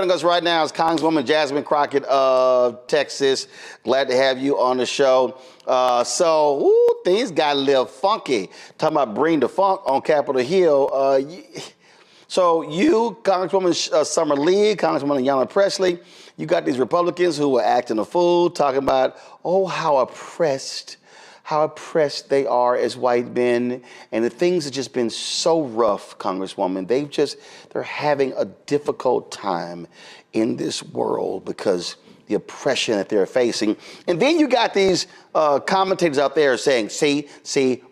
Joining us right now is Congresswoman Jasmine Crockett of Texas. Glad to have you on the show. Things got a little funky. Talking about bring the funk on Capitol Hill. You, Congresswoman Summer Lee, Congresswoman Ayanna Pressley, you got these Republicans who are acting a fool, talking about, oh, how oppressed they are as white men, and the things have just been so rough, Congresswoman. They're having a difficult time in this world because the oppression that they're facing. And then you got these commentators out there saying, see,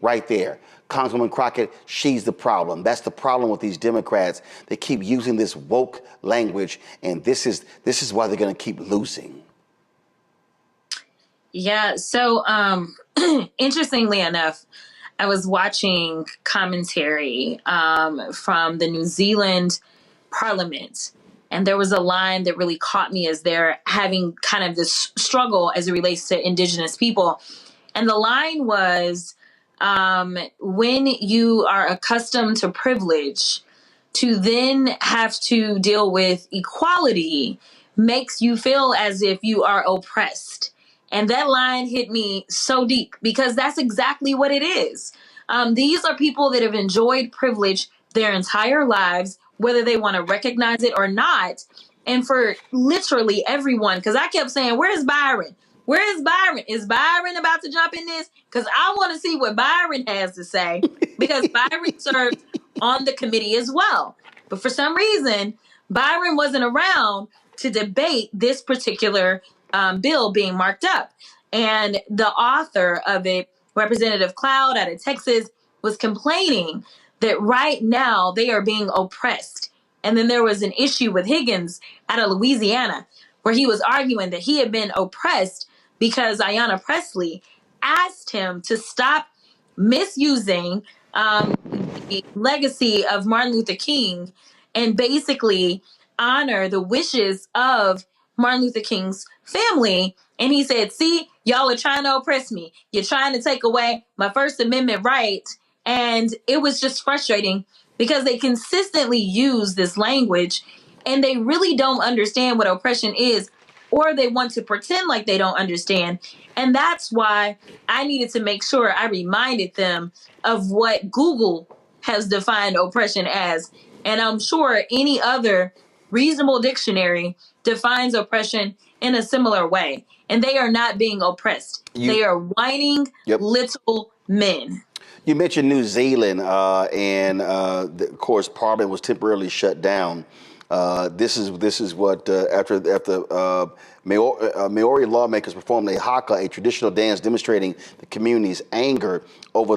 right there. Congresswoman Crockett, she's the problem. That's the problem with these Democrats. They keep using this woke language, and this is why they're going to keep losing. Yeah, so interestingly enough, I was watching commentary from the New Zealand Parliament, and there was a line that really caught me as they're having kind of this struggle as it relates to Indigenous people. And the line was, when you are accustomed to privilege, to then have to deal with equality makes you feel as if you are oppressed. And that line hit me so deep because that's exactly what it is. These are people that have enjoyed privilege their entire lives, whether they want to recognize it or not. And for literally everyone, because I kept saying, where's Byron? Where is Byron? Is Byron about to jump in this? Because I want to see what Byron has to say, because Byron served on the committee as well. But for some reason, Byron wasn't around to debate this particular bill being marked up. And the author of it, Representative Cloud out of Texas, was complaining that right now they are being oppressed. And then there was an issue with Higgins out of Louisiana, where he was arguing that he had been oppressed because Ayanna Pressley asked him to stop misusing the legacy of Martin Luther King and basically honor the wishes of Martin Luther King's family. And he said, see, y'all are trying to oppress me. You're trying to take away my First Amendment right. And it was just frustrating because they consistently use this language and they really don't understand what oppression is, or they want to pretend like they don't understand. And that's why I needed to make sure I reminded them of what Google has defined oppression as. And I'm sure any other reasonable dictionary defines oppression in a similar way. And they are not being oppressed. They are whining little men. You mentioned New Zealand, of course, Parliament was temporarily shut down. This is what after Maori lawmakers performed a haka, a traditional dance demonstrating the community's anger over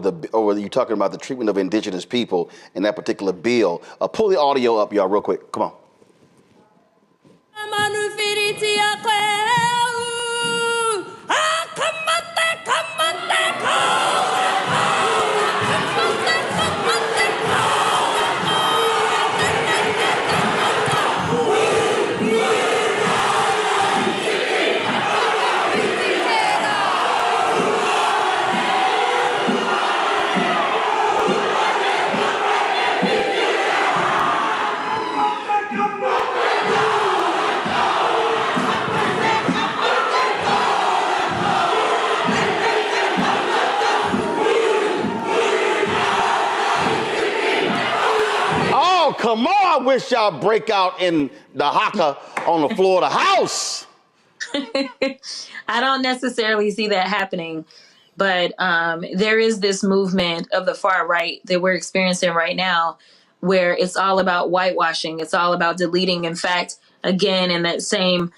you talking about the treatment of indigenous people in that particular bill. Pull the audio up, y'all, real quick. Come on. Come on, I wish y'all break out in the haka on the floor of the House. I don't necessarily see that happening, but there is this movement of the far right that we're experiencing right now where it's all about whitewashing. It's all about deleting. In fact, again, in that same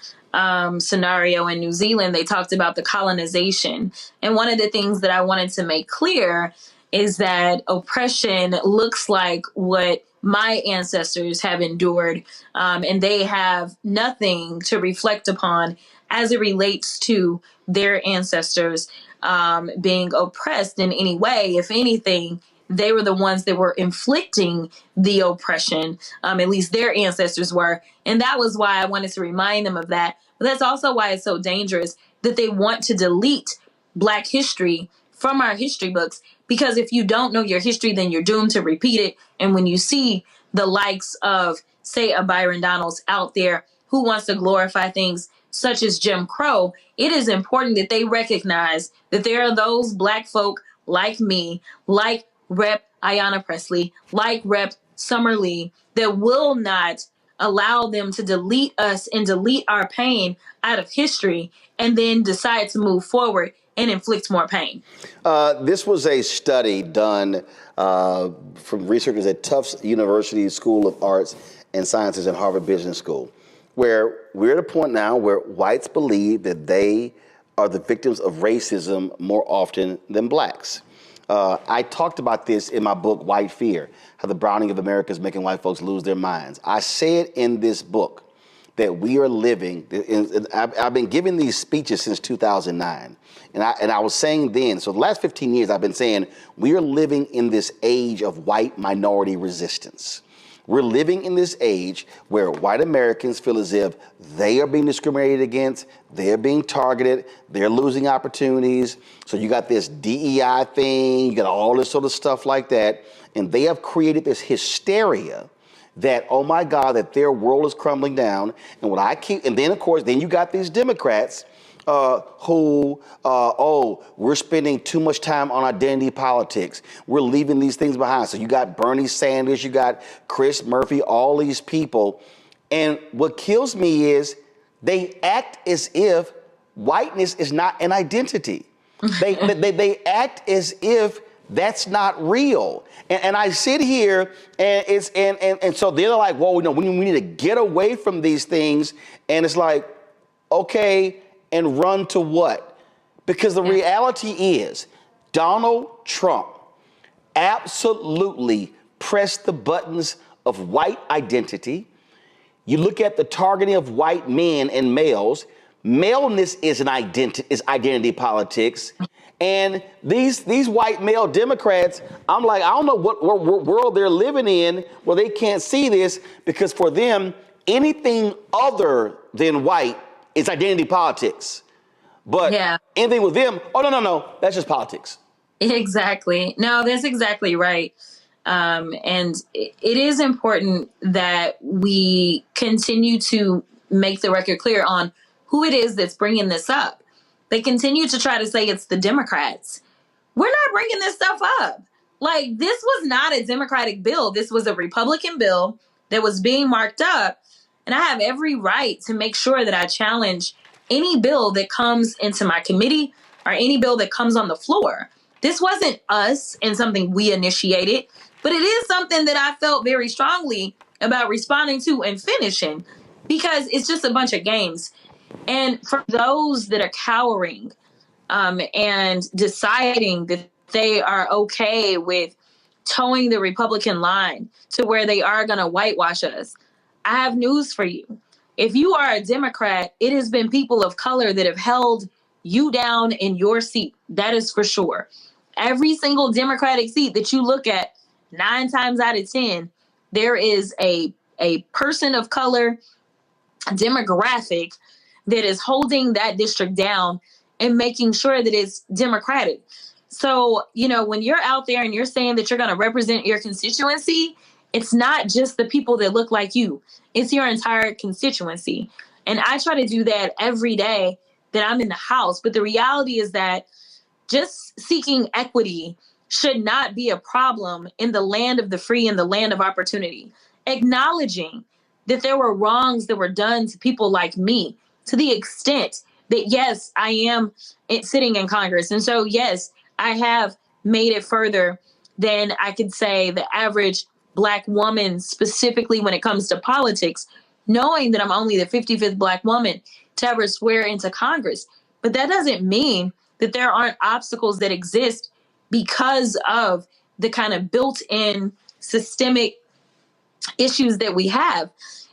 scenario in New Zealand, they talked about the colonization. And one of the things that I wanted to make clear is that oppression looks like what my ancestors have endured, and they have nothing to reflect upon as it relates to their ancestors being oppressed in any way. If anything, they were the ones that were inflicting the oppression, at least their ancestors were. And that was why I wanted to remind them of that. But that's also why it's so dangerous that they want to delete Black history from our history books, because if you don't know your history, then you're doomed to repeat it. And when you see the likes of, say, a Byron Donalds out there who wants to glorify things such as Jim Crow, it is important that they recognize that there are those Black folk like me, like Rep. Ayanna Pressley, like Rep. Summer Lee, that will not allow them to delete us and delete our pain out of history and then decide to move forward and inflict more pain. This was a study done from researchers at Tufts University School of Arts and Sciences and Harvard Business School, where we're at a point now where whites believe that they are the victims of racism more often than blacks. I talked about this in my book, White Fear, how the browning of America is making white folks lose their minds. I said in this book that we are living, I've been giving these speeches since 2009. And I was saying then, so the last 15 years I've been saying, we are living in this age of white minority resistance. We're living in this age where white Americans feel as if they are being discriminated against, they're being targeted, they're losing opportunities. So you got this DEI thing, you got all this sort of stuff like that. And they have created this hysteria that, oh my God, that their world is crumbling down. And what I keep, and then of course, then you got these Democrats we're spending too much time on identity politics. We're leaving these things behind. So you got Bernie Sanders, you got Chris Murphy, all these people. And what kills me is they act as if whiteness is not an identity. They act as if that's not real. And I sit here and so they're like, well, we need to get away from these things. And it's like, okay, and run to what? Because the reality is Donald Trump absolutely pressed the buttons of white identity. You look at the targeting of white men and males. Maleness is identity politics. And these white male Democrats, I'm like, I don't know what world they're living in where they can't see this, because for them, anything other than white is identity politics. But anything with them, oh, no, that's just politics. Exactly. No, that's exactly right. And it is important that we continue to make the record clear on who it is that's bringing this up. They continue to try to say it's the Democrats. We're not bringing this stuff up. Like, this was not a Democratic bill. This was a Republican bill that was being marked up. And I have every right to make sure that I challenge any bill that comes into my committee or any bill that comes on the floor. This wasn't us and something we initiated, but it is something that I felt very strongly about responding to and finishing, because it's just a bunch of games. And for those that are cowering and deciding that they are okay with towing the Republican line to where they are going to whitewash us, I have news for you. If you are a Democrat, it has been people of color that have held you down in your seat. That is for sure. Every single Democratic seat that you look at, 9 times out of 10, there is a person of color demographic that is holding that district down and making sure that it's Democratic. So, when you're out there and you're saying that you're going to represent your constituency, it's not just the people that look like you. It's your entire constituency. And I try to do that every day that I'm in the House. But the reality is that just seeking equity should not be a problem in the land of the free and the land of opportunity. Acknowledging that there were wrongs that were done to people like me, to the extent that, yes, I am sitting in Congress. And so, yes, I have made it further than I could say the average Black woman, specifically when it comes to politics, knowing that I'm only the 55th Black woman to ever swear into Congress. But that doesn't mean that there aren't obstacles that exist because of the kind of built-in systemic issues that we have.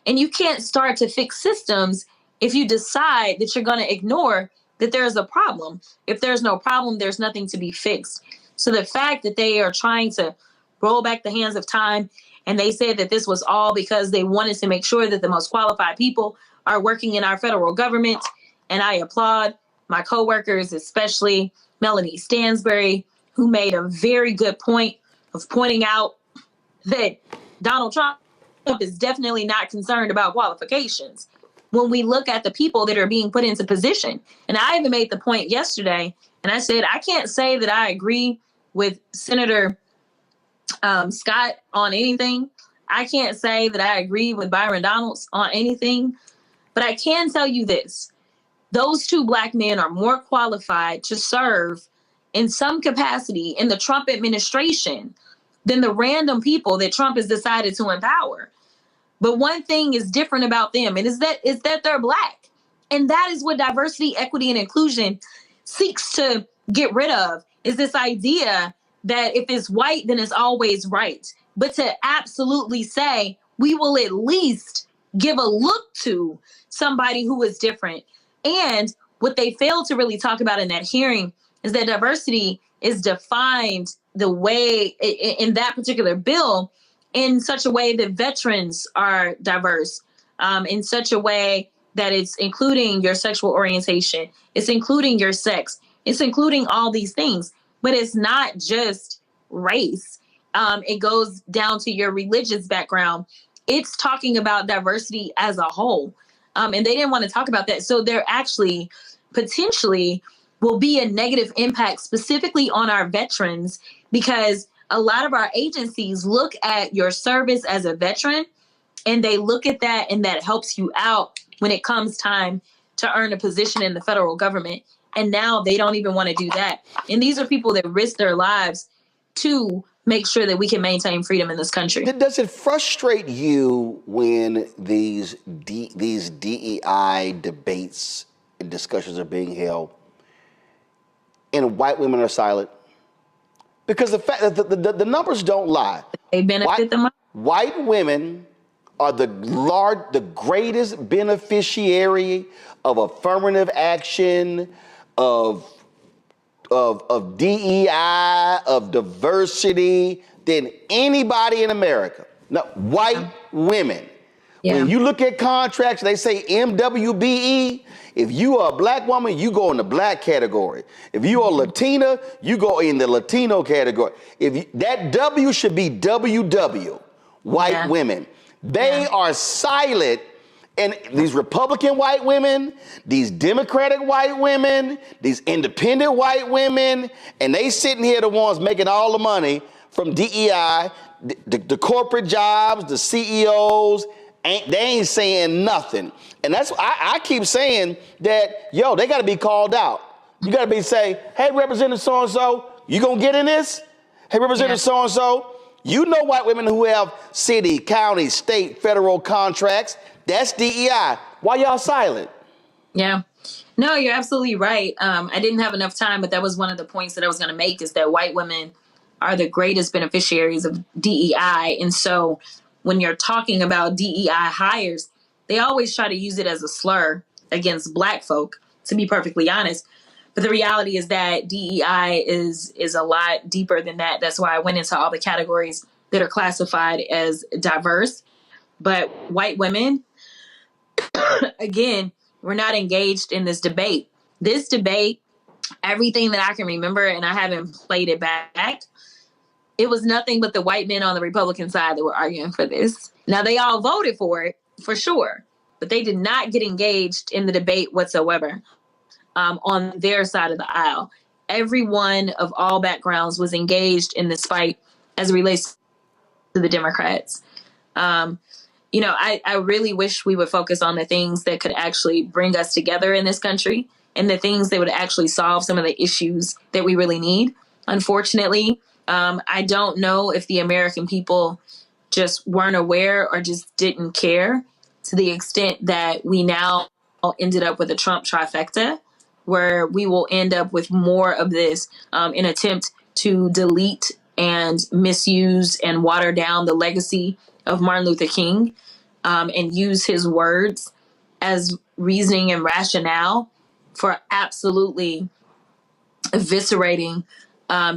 And you can't start to fix systems if you decide that you're going to ignore that there's a problem. If there's no problem, there's nothing to be fixed. So the fact that they are trying to roll back the hands of time, and they said that this was all because they wanted to make sure that the most qualified people are working in our federal government, and I applaud my coworkers, especially Melanie Stansbury, who made a very good point of pointing out that Donald Trump is definitely not concerned about qualifications. when we look at the people that are being put into position. And I even made the point yesterday, and I said, I can't say that I agree with Senator Scott on anything. I can't say that I agree with Byron Donalds on anything, but I can tell you this. Those two black men are more qualified to serve in some capacity in the Trump administration than the random people that Trump has decided to empower. But one thing is different about them, and is that they're black. And that is what diversity, equity, and inclusion seeks to get rid of, is this idea that if it's white, then it's always right. But to absolutely say, we will at least give a look to somebody who is different. And what they failed to really talk about in that hearing is that diversity is defined the way in that particular bill in such a way that veterans are diverse, in such a way that it's including your sexual orientation, it's including your sex, it's including all these things, but it's not just race. It goes down to your religious background. It's talking about diversity as a whole. And they didn't want to talk about that. So there actually potentially will be a negative impact specifically on our veterans, because a lot of our agencies look at your service as a veteran, and they look at that, and that helps you out when it comes time to earn a position in the federal government. And now they don't even want to do that. And these are people that risk their lives to make sure that we can maintain freedom in this country. Does it frustrate you when these DEI debates and discussions are being held and white women are silent? Because the fact that the numbers don't lie. They benefit the most. White women are the greatest beneficiary of affirmative action, of DEI, of diversity than anybody in America. No, white women. Yeah. When you look at contracts, they say MWBE. If you are a black woman, you go in the black category. If you are Latina, you go in the Latino category. That W should be WW, white women. They are silent. And these Republican white women, these Democratic white women, these independent white women, and they sitting here the ones making all the money from DEI, the corporate jobs, the CEOs, they ain't saying nothing. And that's I keep saying that, they got to be called out. You got to be say, hey, Representative so-and-so, you going to get in this? Hey, Representative so-and-so, you know white women who have city, county, state, federal contracts. That's DEI. Why y'all silent? Yeah. No, you're absolutely right. I didn't have enough time, but that was one of the points that I was going to make, is that white women are the greatest beneficiaries of DEI. And so when you're talking about DEI hires, they always try to use it as a slur against black folk, to be perfectly honest. But the reality is that DEI is a lot deeper than that. That's why I went into all the categories that are classified as diverse. But white women, again, we're not engaged in this debate. This debate, everything that I can remember, and I haven't played it back, it was nothing but the white men on the Republican side that were arguing for this. Now, they all voted for it, for sure, but they did not get engaged in the debate whatsoever on their side of the aisle. Everyone of all backgrounds was engaged in this fight as it relates to the Democrats. I really wish we would focus on the things that could actually bring us together in this country, and the things that would actually solve some of the issues that we really need. Unfortunately, I don't know if the American people just weren't aware or just didn't care, to the extent that we now ended up with a Trump trifecta, where we will end up with more of this in attempt to delete and misuse and water down the legacy of Martin Luther King, and use his words as reasoning and rationale for absolutely eviscerating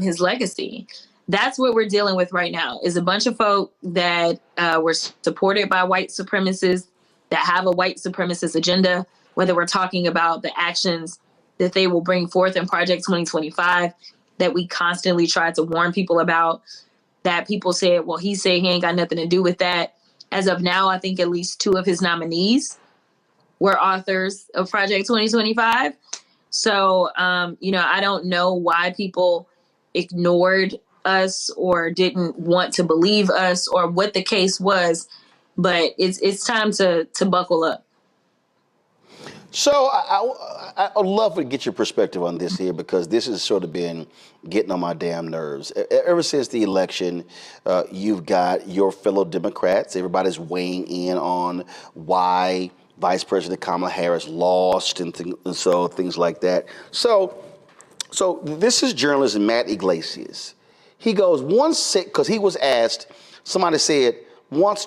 his legacy. That's what we're dealing with right now, is a bunch of folk that were supported by white supremacists, that have a white supremacist agenda, whether we're talking about the actions that they will bring forth in Project 2025 that we constantly try to warn people about, that people said, well, he said he ain't got nothing to do with that. As of now, I think at least 2 of his nominees were authors of Project 2025. So, I don't know why people ignored us or didn't want to believe us or what the case was, but it's time to buckle up. So I'd love to get your perspective on this here, because this has sort of been getting on my damn nerves. Ever since the election, you've got your fellow Democrats. Everybody's weighing in on why Vice President Kamala Harris lost and so things like that. So this is journalist Matt Iglesias. He goes, because he was asked, somebody said,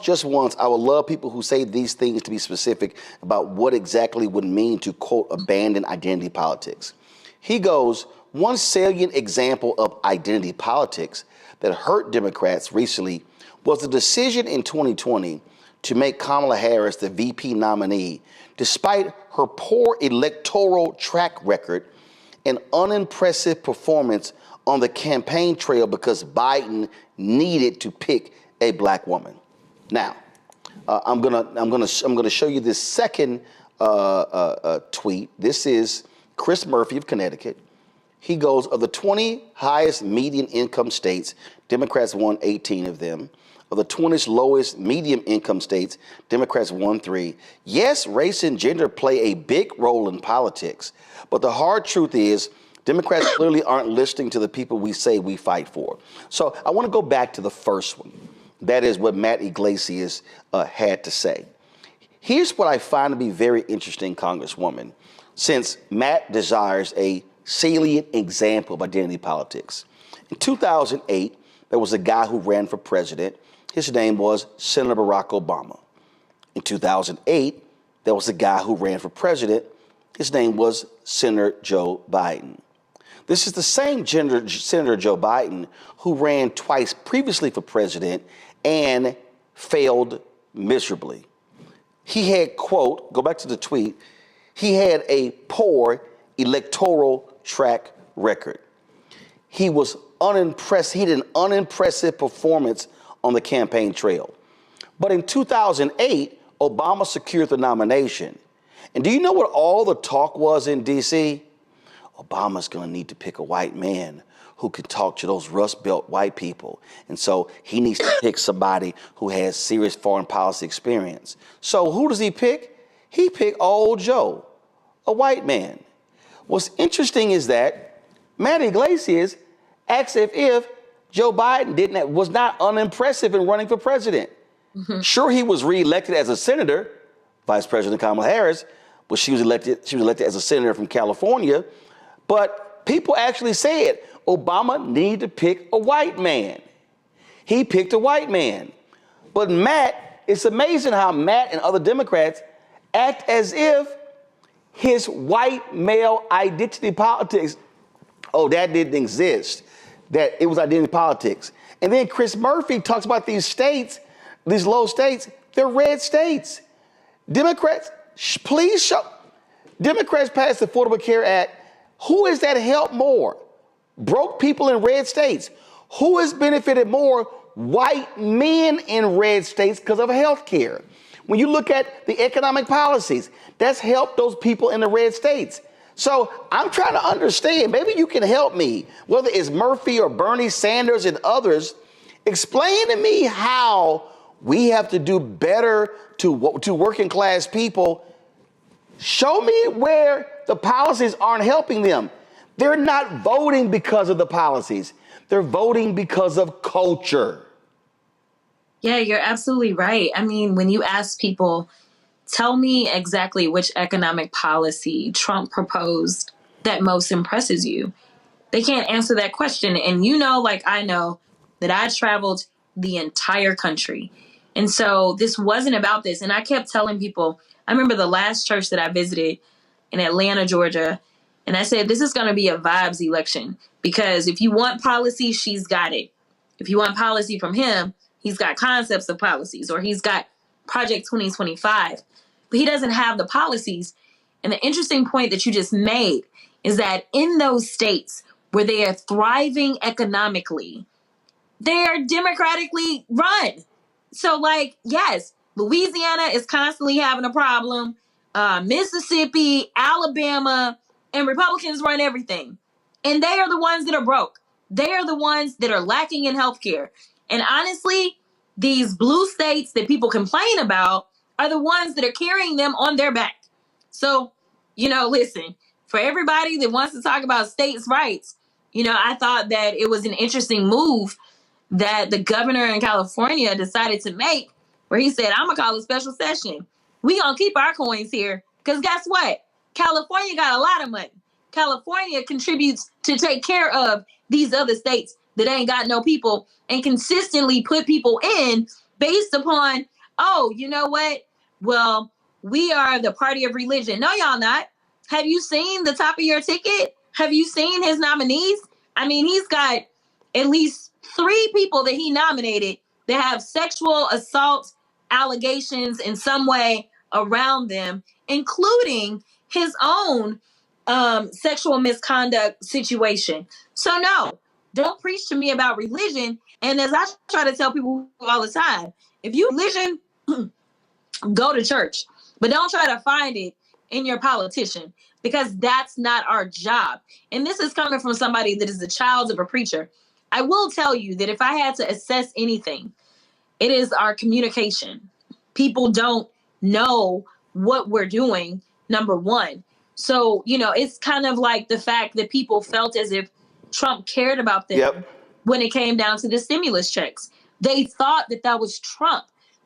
just once, I would love people who say these things to be specific about what exactly would mean to, quote, abandon identity politics. He goes, one salient example of identity politics that hurt Democrats recently was the decision in 2020 to make Kamala Harris the VP nominee, despite her poor electoral track record and unimpressive performance on the campaign trail, because Biden needed to pick a black woman. Now, I'm gonna show you this second tweet. This is Chris Murphy of Connecticut. He goes, of the 20 highest median income states, Democrats won 18 of them. Of the 20 lowest medium income states, Democrats won 3. Yes, race and gender play a big role in politics, but the hard truth is Democrats clearly aren't listening to the people we say we fight for. So I want to go back to the first one. That is what Matt Iglesias had to say. Here's what I find to be very interesting, Congresswoman, since Matt desires a salient example of identity politics. In 2008, there was a guy who ran for president. His name was Senator Barack Obama. In 2008, there was a guy who ran for president. His name was Senator Joe Biden. This is the same Senator Joe Biden who ran twice previously for president and failed miserably. He had, quote, go back to the tweet, he had a poor electoral track record. He was unimpressed. He had an unimpressive performance on the campaign trail. But in 2008, Obama secured the nomination. And do you know what all the talk was in D.C.? Obama's going to need to pick a white man who can talk to those Rust Belt white people. And so he needs to pick somebody who has serious foreign policy experience. So who does he pick? He picked old Joe, a white man. What's interesting is that Matt Iglesias asks if Joe Biden was not unimpressive in running for president. Mm-hmm. Sure, he was reelected as a senator, Vice President Kamala Harris, but she was elected as a senator from California. But people actually said Obama needed to pick a white man. He picked a white man. But Matt, it's amazing how Matt and other Democrats act as if his white male identity politics, that didn't exist, that it was identity politics. And then Chris Murphy talks about these states, these low states, they're red states. Democrats, please show. Democrats passed the Affordable Care Act. Who is that help more? Broke people in red states. Who has benefited more? White men in red states because of health care. When you look at the economic policies, that's helped those people in the red states. So I'm trying to understand, maybe you can help me, whether it's Murphy or Bernie Sanders and others, explain to me how we have to do better to working class people. Show me where the policies aren't helping them. They're not voting because of the policies. They're voting because of culture. Yeah, you're absolutely right. I mean, when you ask people, tell me exactly which economic policy Trump proposed that most impresses you, they can't answer that question. And like I know, that I traveled the entire country. And so this wasn't about this. And I kept telling people, I remember the last church that I visited in Atlanta, Georgia, and I said, this is going to be a vibes election, because if you want policy, she's got it. If you want policy from him, he's got concepts of policies, or he's got Project 2025, but he doesn't have the policies. And the interesting point that you just made is that in those states where they are thriving economically, they are democratically run. So yes, Louisiana is constantly having a problem. Mississippi, Alabama, and Republicans run everything. And they are the ones that are broke. They are the ones that are lacking in healthcare. And honestly, these blue states that people complain about are the ones that are carrying them on their back. So, listen, for everybody that wants to talk about states' rights, I thought that it was an interesting move that the governor in California decided to make, where he said, I'm going to call a special session. We going to keep our coins here because guess what? California got a lot of money. California contributes to take care of these other states that ain't got no people and consistently put people in based upon, oh, you know what? Well, we are the party of religion. No, y'all not. Have you seen the top of your ticket? Have you seen his nominees? I mean, he's got at least 3 people that he nominated that have sexual assault allegations in some way around them, including his own sexual misconduct situation. So no, don't preach to me about religion. And as I try to tell people all the time, if you religion, go to church, but don't try to find it in your politician, because that's not our job. And this is coming from somebody that is the child of a preacher. I will tell you that if I had to assess anything, it is our communication. People don't know what we're doing, number one. So, it's kind of like the fact that people felt as if Trump cared about them when it came down to the stimulus checks. They thought that that was Trump.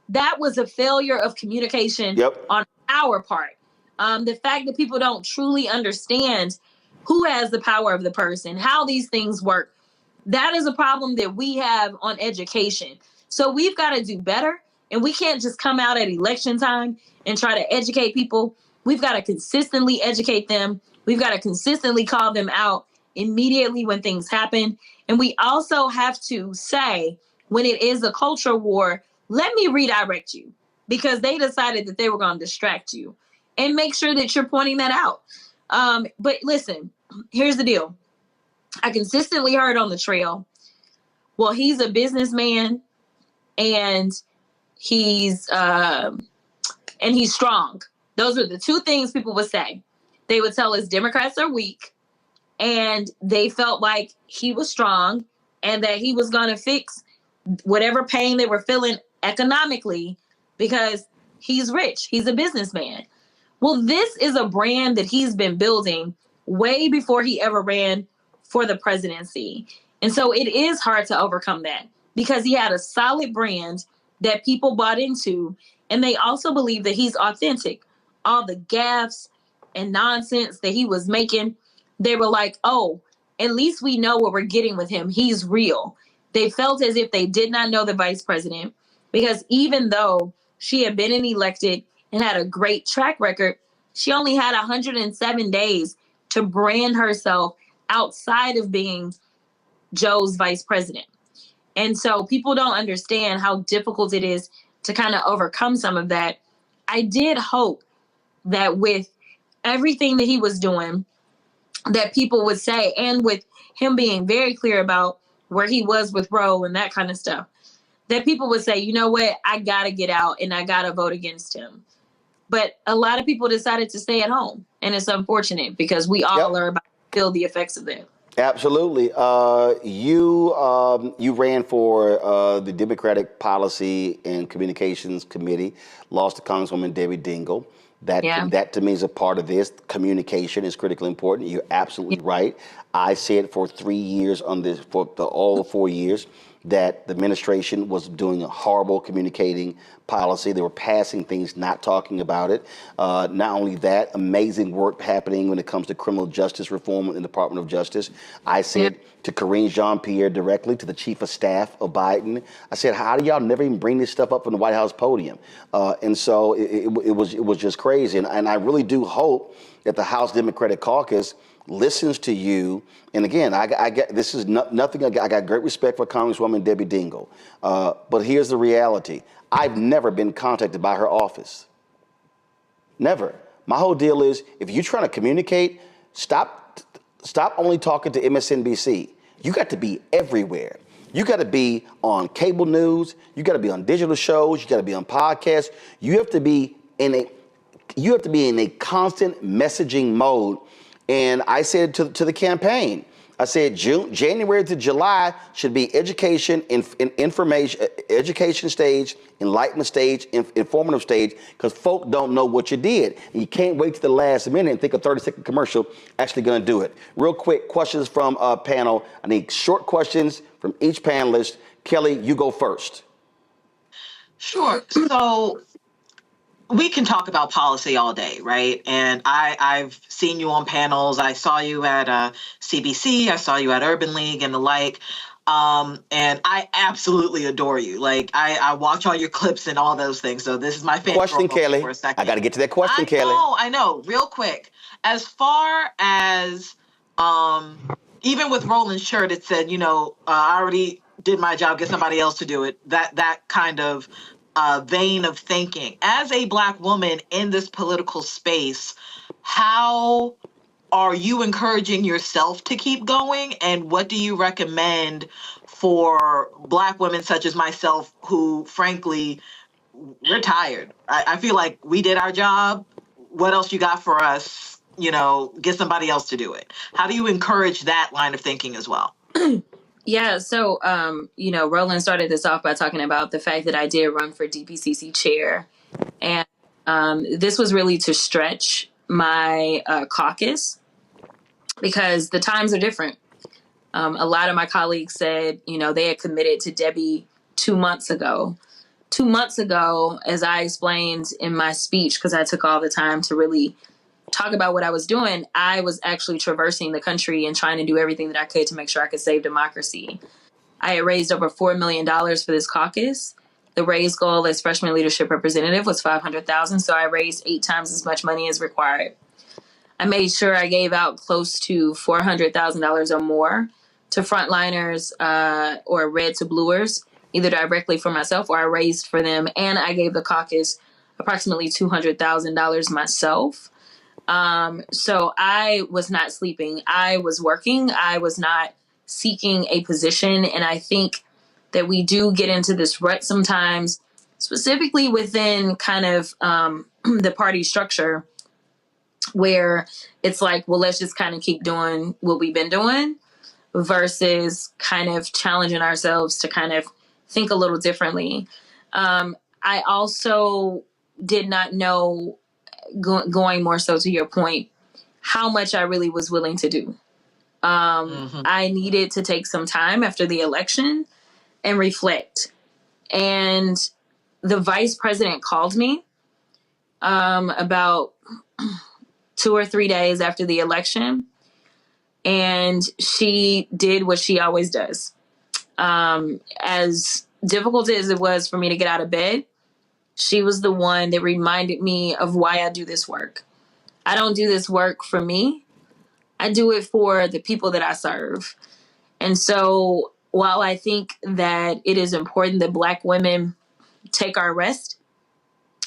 That was a failure of communication on our part. The fact that people don't truly understand who has the power of the person, how these things work, that is a problem that we have on education. So we've got to do better. And we can't just come out at election time and try to educate people. We've got to consistently educate them. We've got to consistently call them out immediately when things happen. And we also have to say, when it is a culture war, let me redirect you, because they decided that they were going to distract you, and make sure that you're pointing that out. But listen, here's the deal. I consistently heard on the trail, well, he's a businessman and he's strong. Those are the 2 things people would say. They would tell us Democrats are weak, and they felt like he was strong and that he was going to fix whatever pain they were feeling economically because he's rich. He's a businessman. Well, this is a brand that he's been building way before he ever ran for the presidency. And so it is hard to overcome that, because he had a solid brand that people bought into, and they also believe that he's authentic. All the gaffes and nonsense that he was making, they were like, oh, at least we know what we're getting with him. He's real. They felt as if they did not know the vice president, because even though she had been elected and had a great track record, she only had 107 days to brand herself outside of being Joe's vice president. And so people don't understand how difficult it is to kind of overcome some of that. I did hope that with everything that he was doing, that people would say, and with him being very clear about where he was with Roe and that kind of stuff, that people would say, you know what, I got to get out and I got to vote against him. But a lot of people decided to stay at home. And it's unfortunate, because we all are about to feel the effects of that. Absolutely. You ran for the Democratic Policy and Communications Committee, lost to Congresswoman Debbie Dingell. That to me is a part of this. Communication is critically important. You're absolutely right. I said for 3 years all 4 years that the administration was doing a horrible communicating policy. They were passing things, not talking about it. Not only that, amazing work happening when it comes to criminal justice reform in the Department of Justice. I said to Karine Jean-Pierre directly, to the chief of staff of Biden, I said, how do y'all never even bring this stuff up from the White House podium? And so it was just crazy. And I really do hope that the House Democratic Caucus listens to you. And again, I get this is nothing. I got great respect for Congresswoman Debbie Dingell. But here's the reality. I've never been contacted by her office. Never. My whole deal is, if you're trying to communicate, stop only talking to MSNBC. You got to be everywhere. You got to be on cable news. You got to be on digital shows. You got to be on podcasts. You have to be you have to be in a constant messaging mode. And I said to the campaign, I said January to July should be education, information, education stage, enlightenment stage, informative stage, because folk don't know what you did. And you can't wait to the last minute and think a 30-second commercial actually going to do it. Real quick, questions from panel. I need short questions from each panelist. Kelly, you go first. Sure. So we can talk about policy all day, right? And I've seen you on panels. I saw you at CBC. I saw you at Urban League and the like. And I absolutely adore you. Like I watch all your clips and all those things. So this is my favorite Question, Kelly. for a second. I got to get to that question, Kelly. I know. Real quick. As far as even with Roland's shirt, it said, I already did my job, get somebody else to do it. That kind of vein of thinking. As a Black woman in this political space, how are you encouraging yourself to keep going? And what do you recommend for Black women such as myself who, frankly, we're tired? I feel like we did our job. What else you got for us? Get somebody else to do it. How do you encourage that line of thinking as well? Yeah, so, Roland started this off by talking about the fact that I did run for DPCC chair. And this was really to stretch my caucus because the times are different. A lot of my colleagues said, they had committed to Debbie 2 months ago. 2 months ago, as I explained in my speech, because I took all the time to really talk about what I was doing, I was actually traversing the country and trying to do everything that I could to make sure I could save democracy. I had raised over $4 million for this caucus. The raise goal as freshman leadership representative was $500,000, so I raised 8 times as much money as required. I made sure I gave out close to $400,000 or more to frontliners or red to bluers, either directly for myself or I raised for them, and I gave the caucus approximately $200,000 myself. So I was not sleeping. I was working. I was not seeking a position. And I think that we do get into this rut sometimes, specifically within kind of the party structure, where it's like, well, let's just kind of keep doing what we've been doing versus kind of challenging ourselves to kind of think a little differently. I also did not know, going more so to your point, how much I really was willing to do. I needed to take some time after the election and reflect. And the vice president called me about 2 or 3 days after the election. And she did what she always does. As difficult as it was for me to get out of bed, she was the one that reminded me of why I do this work. I don't do this work for me. I do it for the people that I serve. And so while I think that it is important that Black women take our rest,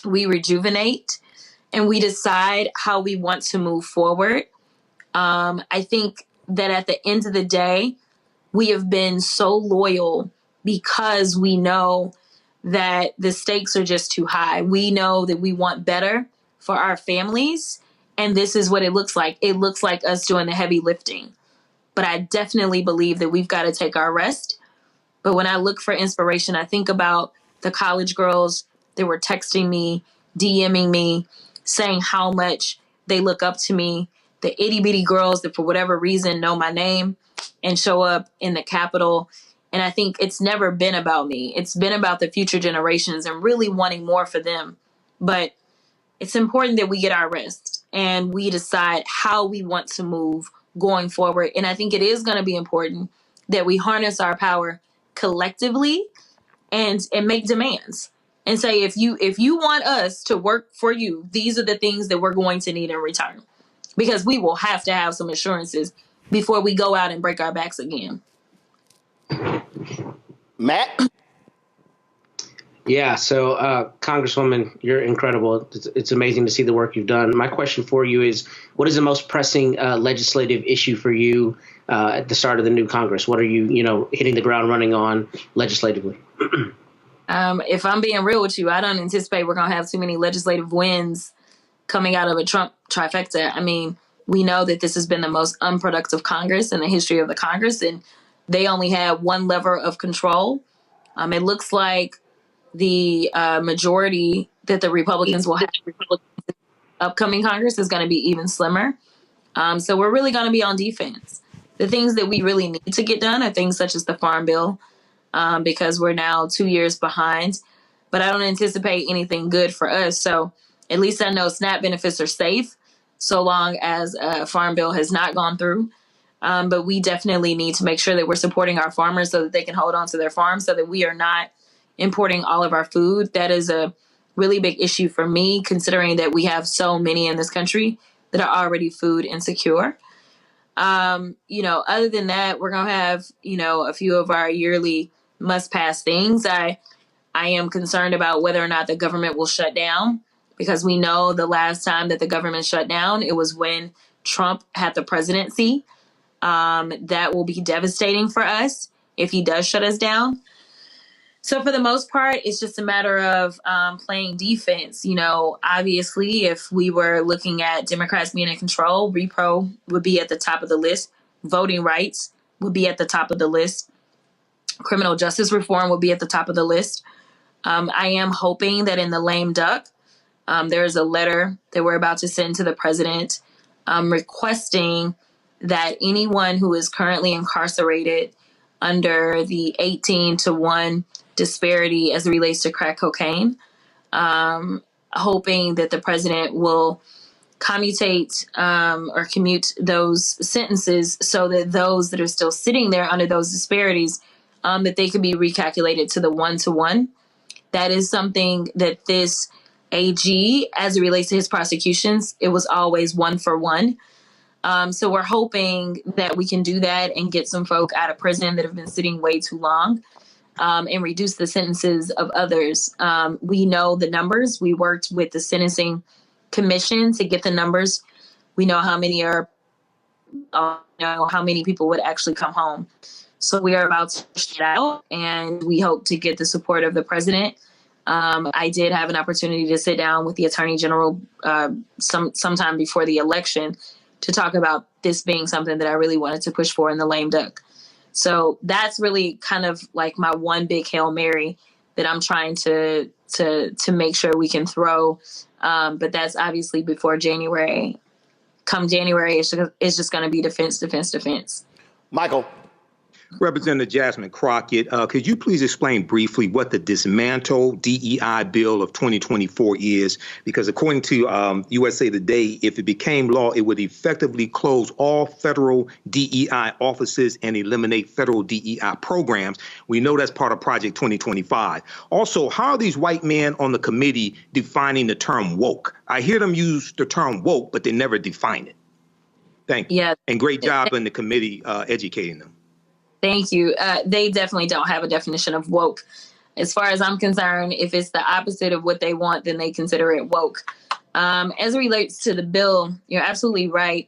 we rejuvenate, and we decide how we want to move forward, I think that at the end of the day, we have been so loyal because we know that the stakes are just too high. We know that we want better for our families, and this is what it looks like. It looks like us doing the heavy lifting. But I definitely believe that we've got to take our rest. But when I look for inspiration, I think about the college girls that were texting me, DMing me, saying how much they look up to me, the itty bitty girls that for whatever reason know my name and show up in the Capitol. And I think it's never been about me. It's been about the future generations and really wanting more for them. But it's important that we get our rest and we decide how we want to move going forward. And I think it is going to be important that we harness our power collectively and make demands and say, if you want us to work for you, these are the things that we're going to need in return, because we will have to have some assurances before we go out and break our backs again. Matt? Yeah, so Congresswoman, you're incredible. It's amazing to see the work you've done. My question for you is, what is the most pressing legislative issue for you at the start of the new Congress? What are you, hitting the ground running on legislatively? If I'm being real with you, I don't anticipate we're going to have too many legislative wins coming out of a Trump trifecta. I mean, we know that this has been the most unproductive Congress in the history of the Congress, and they only had one lever of control. It looks like the majority that the Republicans will have in the upcoming Congress is going to be even slimmer. So we're really going to be on defense. The things that we really need to get done are things such as the Farm Bill, because we're now 2 years behind. But I don't anticipate anything good for us. So at least I know SNAP benefits are safe so long as a Farm Bill has not gone through. But we definitely need to make sure that we're supporting our farmers so that they can hold on to their farms, so that we are not importing all of our food. That is a really big issue for me, considering that we have so many in this country that are already food insecure. Other than that, we're going to have, a few of our yearly must pass things. I am concerned about whether or not the government will shut down, because we know the last time that the government shut down, it was when Trump had the presidency. That will be devastating for us if he does shut us down. So for the most part, it's just a matter of playing defense. Obviously, if we were looking at Democrats being in control, repro would be at the top of the list. Voting rights would be at the top of the list. Criminal justice reform would be at the top of the list. I am hoping that in the lame duck, there is a letter that we're about to send to the president requesting that anyone who is currently incarcerated under the 18-to-1 disparity as it relates to crack cocaine, hoping that the president will commute those sentences so that those that are still sitting there under those disparities, that they could be recalculated to the 1-to-1. That is something that this AG, as it relates to his prosecutions, it was always 1-for-1. So we're hoping that we can do that and get some folk out of prison that have been sitting way too long, and reduce the sentences of others. We know the numbers. We worked with the Sentencing Commission to get the numbers. We know how many how many people would actually come home. So we are about to push it out, and we hope to get the support of the president. I did have an opportunity to sit down with the Attorney General sometime before the election to talk about this being something that I really wanted to push for in the lame duck. So that's really kind of like my one big Hail Mary that I'm trying to make sure we can throw. But that's obviously before January. Come January, it's just going to be defense. Michael. Representative Jasmine Crockett, could you please explain briefly what the Dismantle DEI bill of 2024 is? Because according to USA Today, if it became law, it would effectively close all federal DEI offices and eliminate federal DEI programs. We know that's part of Project 2025. Also, how are these white men on the committee defining the term woke? I hear them use the term woke, but they never define it. Thank you. Yeah. And great job in the committee educating them. Thank you. They definitely don't have a definition of woke. As far as I'm concerned, if it's the opposite of what they want, then they consider it woke. As it relates to the bill, you're absolutely right.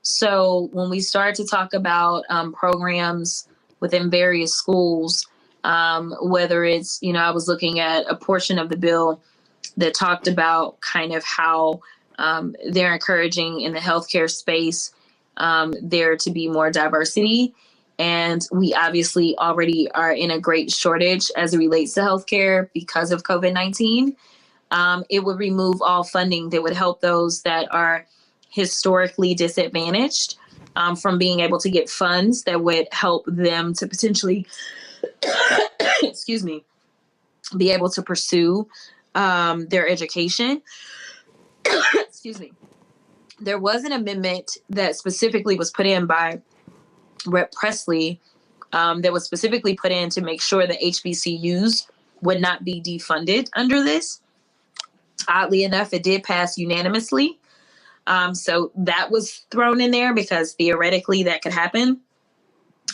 So when we start to talk about programs within various schools, whether it's, I was looking at a portion of the bill that talked about kind of how they're encouraging in the healthcare space there to be more diversity. And we obviously already are in a great shortage as it relates to healthcare because of COVID-19. It would remove all funding that would help those that are historically disadvantaged from being able to get funds that would help them to potentially, be able to pursue their education. There was an amendment that specifically was put in by Rep Pressley that was specifically put in to make sure that HBCUs would not be defunded under this. Oddly enough, it did pass unanimously. So that was thrown in there because theoretically that could happen.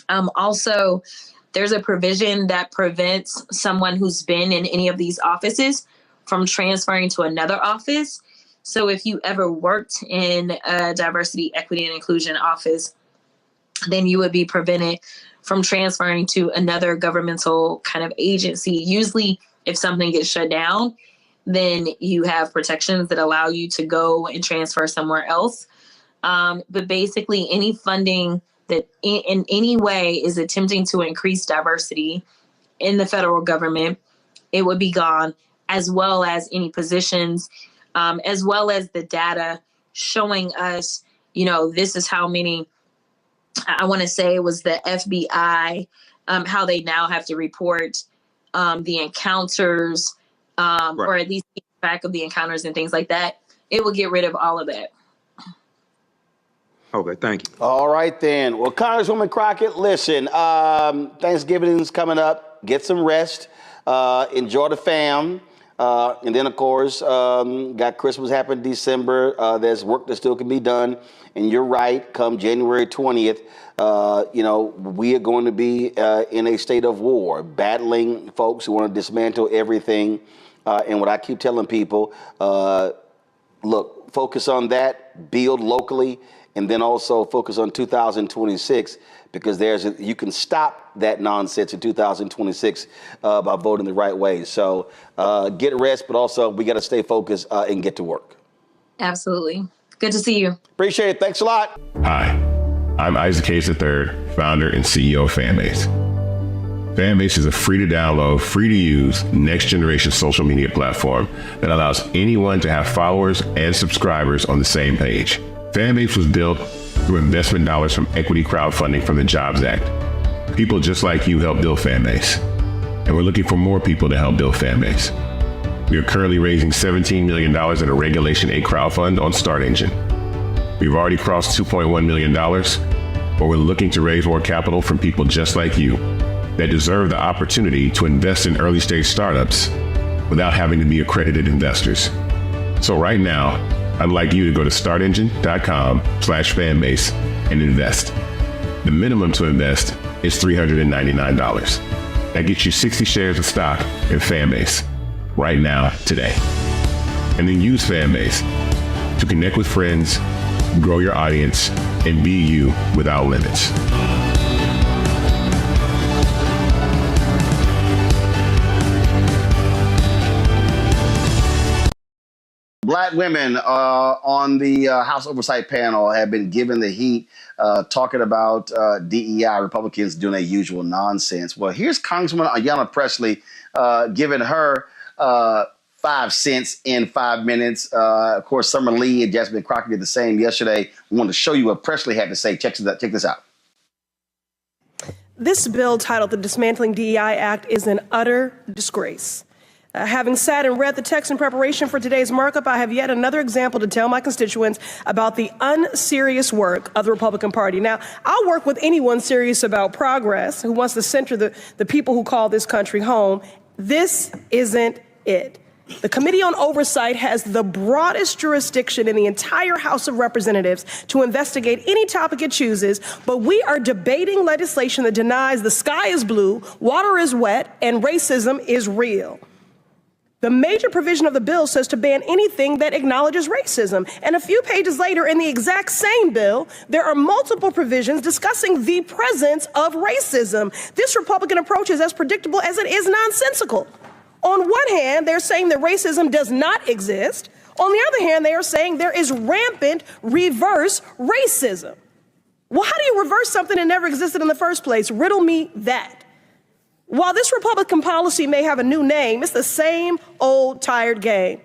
Also, there's a provision that prevents someone who's been in any of these offices from transferring to another office. So if you ever worked in a diversity, equity, and inclusion office, then you would be prevented from transferring to another governmental kind of agency. Usually, if something gets shut down, then you have protections that allow you to go and transfer somewhere else. But basically, any funding that in any way is attempting to increase diversity in the federal government, it would be gone, as well as any positions, as well as the data showing us, this is how many, I want to say it was the FBI, how they now have to report the encounters, Right. or at least keep track of the encounters and things like that. It will get rid of all of that. Okay, thank you. All right, then. Well, Congresswoman Crockett, listen, Thanksgiving is coming up. Get some rest. Enjoy the fam. And then, of course, got Christmas happening December. There's work that still can be done. And you're right, come January 20th, we are going to be in a state of war, battling folks who want to dismantle everything. And what I keep telling people, look, focus on that, build locally, and then also focus on 2026, because you can stop that nonsense in 2026 by voting the right way. So get rest, but also we got to stay focused and get to work. Absolutely. Good to see you. Appreciate it. Thanks a lot. Hi, I'm Isaac Hayes III, founder and CEO of Fanbase. Fanbase is a free to download, free to use, next generation social media platform that allows anyone to have followers and subscribers on the same page. Fanbase was built through investment dollars from equity crowdfunding from the Jobs Act. People just like you helped build Fanbase, and we're looking for more people to help build Fanbase. We are currently raising $17 million in a Regulation A crowdfund on StartEngine. We've already crossed $2.1 million, but we're looking to raise more capital from people just like you that deserve the opportunity to invest in early stage startups without having to be accredited investors. So right now, I'd like you to go to startengine.com/fanbase and invest. The minimum to invest is $399. That gets you 60 shares of stock in Fanbase right now, today. And then use Fanbase to connect with friends, grow your audience, and be you without limits. Black women on the House Oversight panel have been given the heat, talking about DEI, Republicans doing their usual nonsense. Well, here's Congresswoman Ayanna Pressley giving her 5 cents in 5 minutes. Of course, Summer Lee and Jasmine Crockett did the same yesterday. We wanted to show you what Pressley had to say. Check this out. This bill, titled the Dismantling DEI Act, is an utter disgrace. Having sat and read the text in preparation for today's markup, I have yet another example to tell my constituents about the unserious work of the Republican Party. Now, I'll work with anyone serious about progress who wants to center the people who call this country home. This isn't it. The Committee on Oversight has the broadest jurisdiction in the entire House of Representatives to investigate any topic it chooses, but we are debating legislation that denies the sky is blue, water is wet, and racism is real. The major provision of the bill says to ban anything that acknowledges racism. And a few pages later in the exact same bill, there are multiple provisions discussing the presence of racism. This Republican approach is as predictable as it is nonsensical. On one hand, they're saying that racism does not exist. On the other hand, they are saying there is rampant reverse racism. Well, how do you reverse something that never existed in the first place? Riddle me that. While this Republican policy may have a new name, it's the same old tired game.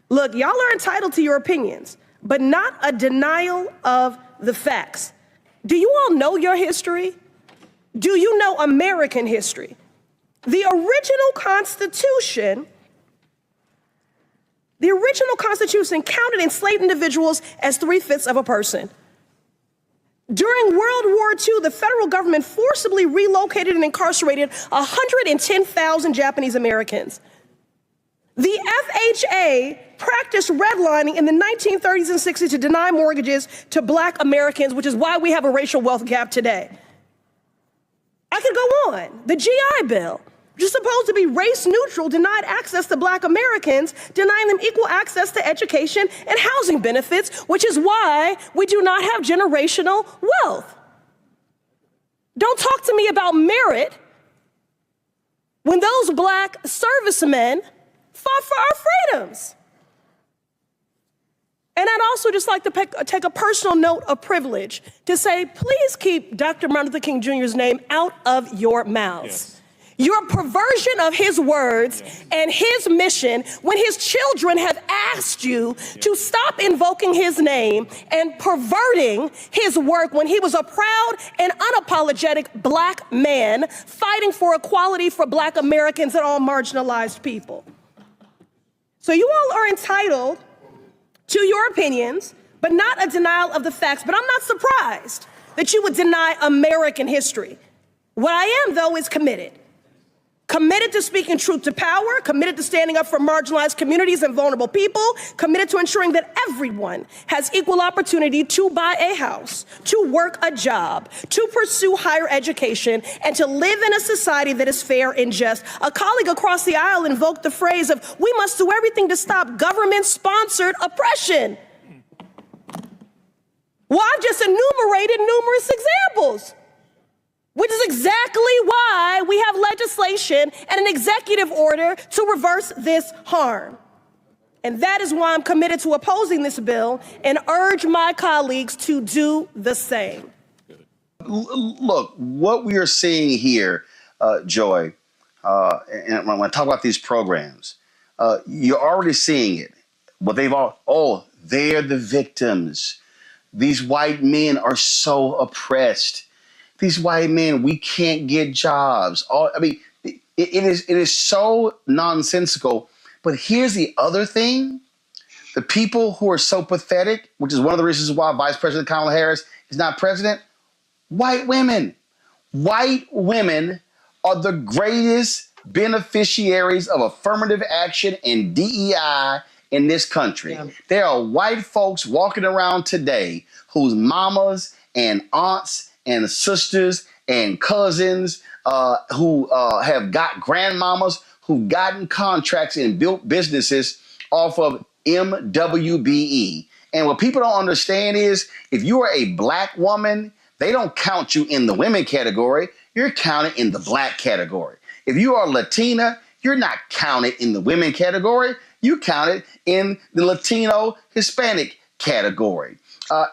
Look, y'all are entitled to your opinions, but not a denial of the facts. Do you all know your history? Do you know American history? The original Constitution counted enslaved individuals as 3/5 of a person. During World War II, the federal government forcibly relocated and incarcerated 110,000 Japanese Americans. The FHA practiced redlining in the 1930s and 60s to deny mortgages to Black Americans, which is why we have a racial wealth gap today. I could go on. The GI Bill, which is supposed to be race neutral, denied access to Black Americans, denying them equal access to education and housing benefits, which is why we do not have generational wealth. Don't talk to me about merit when those Black servicemen fought for our freedoms. And I'd also just like to take a personal note of privilege to say, please keep Dr. Martin Luther King Jr.'s name out of your mouths. Yes. Your perversion of his words and his mission when his children have asked you to stop invoking his name and perverting his work when he was a proud and unapologetic black man fighting for equality for black Americans and all marginalized people. So you all are entitled to your opinions, but not a denial of the facts. But I'm not surprised that you would deny American history. What I am, though, is committed. Committed to speaking truth to power, committed to standing up for marginalized communities and vulnerable people, committed to ensuring that everyone has equal opportunity to buy a house, to work a job, to pursue higher education, and to live in a society that is fair and just. A colleague across the aisle invoked the phrase of, we must do everything to stop government-sponsored oppression. Well, I've just enumerated numerous examples, which is exactly why we have legislation and an executive order to reverse this harm. And that is why I'm committed to opposing this bill and urge my colleagues to do the same. Look, what we are seeing here, Joy, and when I talk about these programs, you're already seeing it. What they've all, they're the victims. These white men are so oppressed. These white men, we can't get jobs. It is so nonsensical. But here's the other thing. The people who are so pathetic, which is one of the reasons why Vice President Kamala Harris is not president, white women. White women are the greatest beneficiaries of affirmative action and DEI in this country. Yeah. There are white folks walking around today whose mamas and aunts and sisters and cousins who have got grandmamas who've gotten contracts and built businesses off of MWBE. And what people don't understand is if you are a black woman, they don't count you in the women category. You're counted in the black category. If you are Latina, you're not counted in the women category. You counted in the Latino Hispanic category.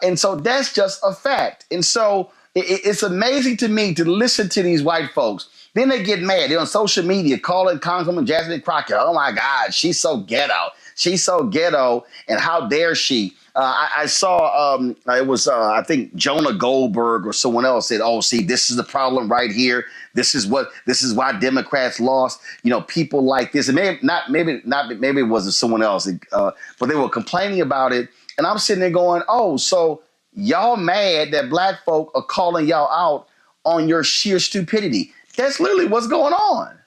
And so that's just a fact. And so it's amazing to me to listen to these white folks. Then they get mad. They're on social media calling Congresswoman Jasmine Crockett, oh my God, she's so ghetto. She's so ghetto, and how dare she? I saw it was I think Jonah Goldberg or someone else said, "Oh, see, this is the problem right here. This is why Democrats lost. You know, people like this." And maybe it wasn't someone else, but they were complaining about it. And I'm sitting there going, "Oh, so y'all mad that black folk are calling y'all out on your sheer stupidity?" That's literally what's going on.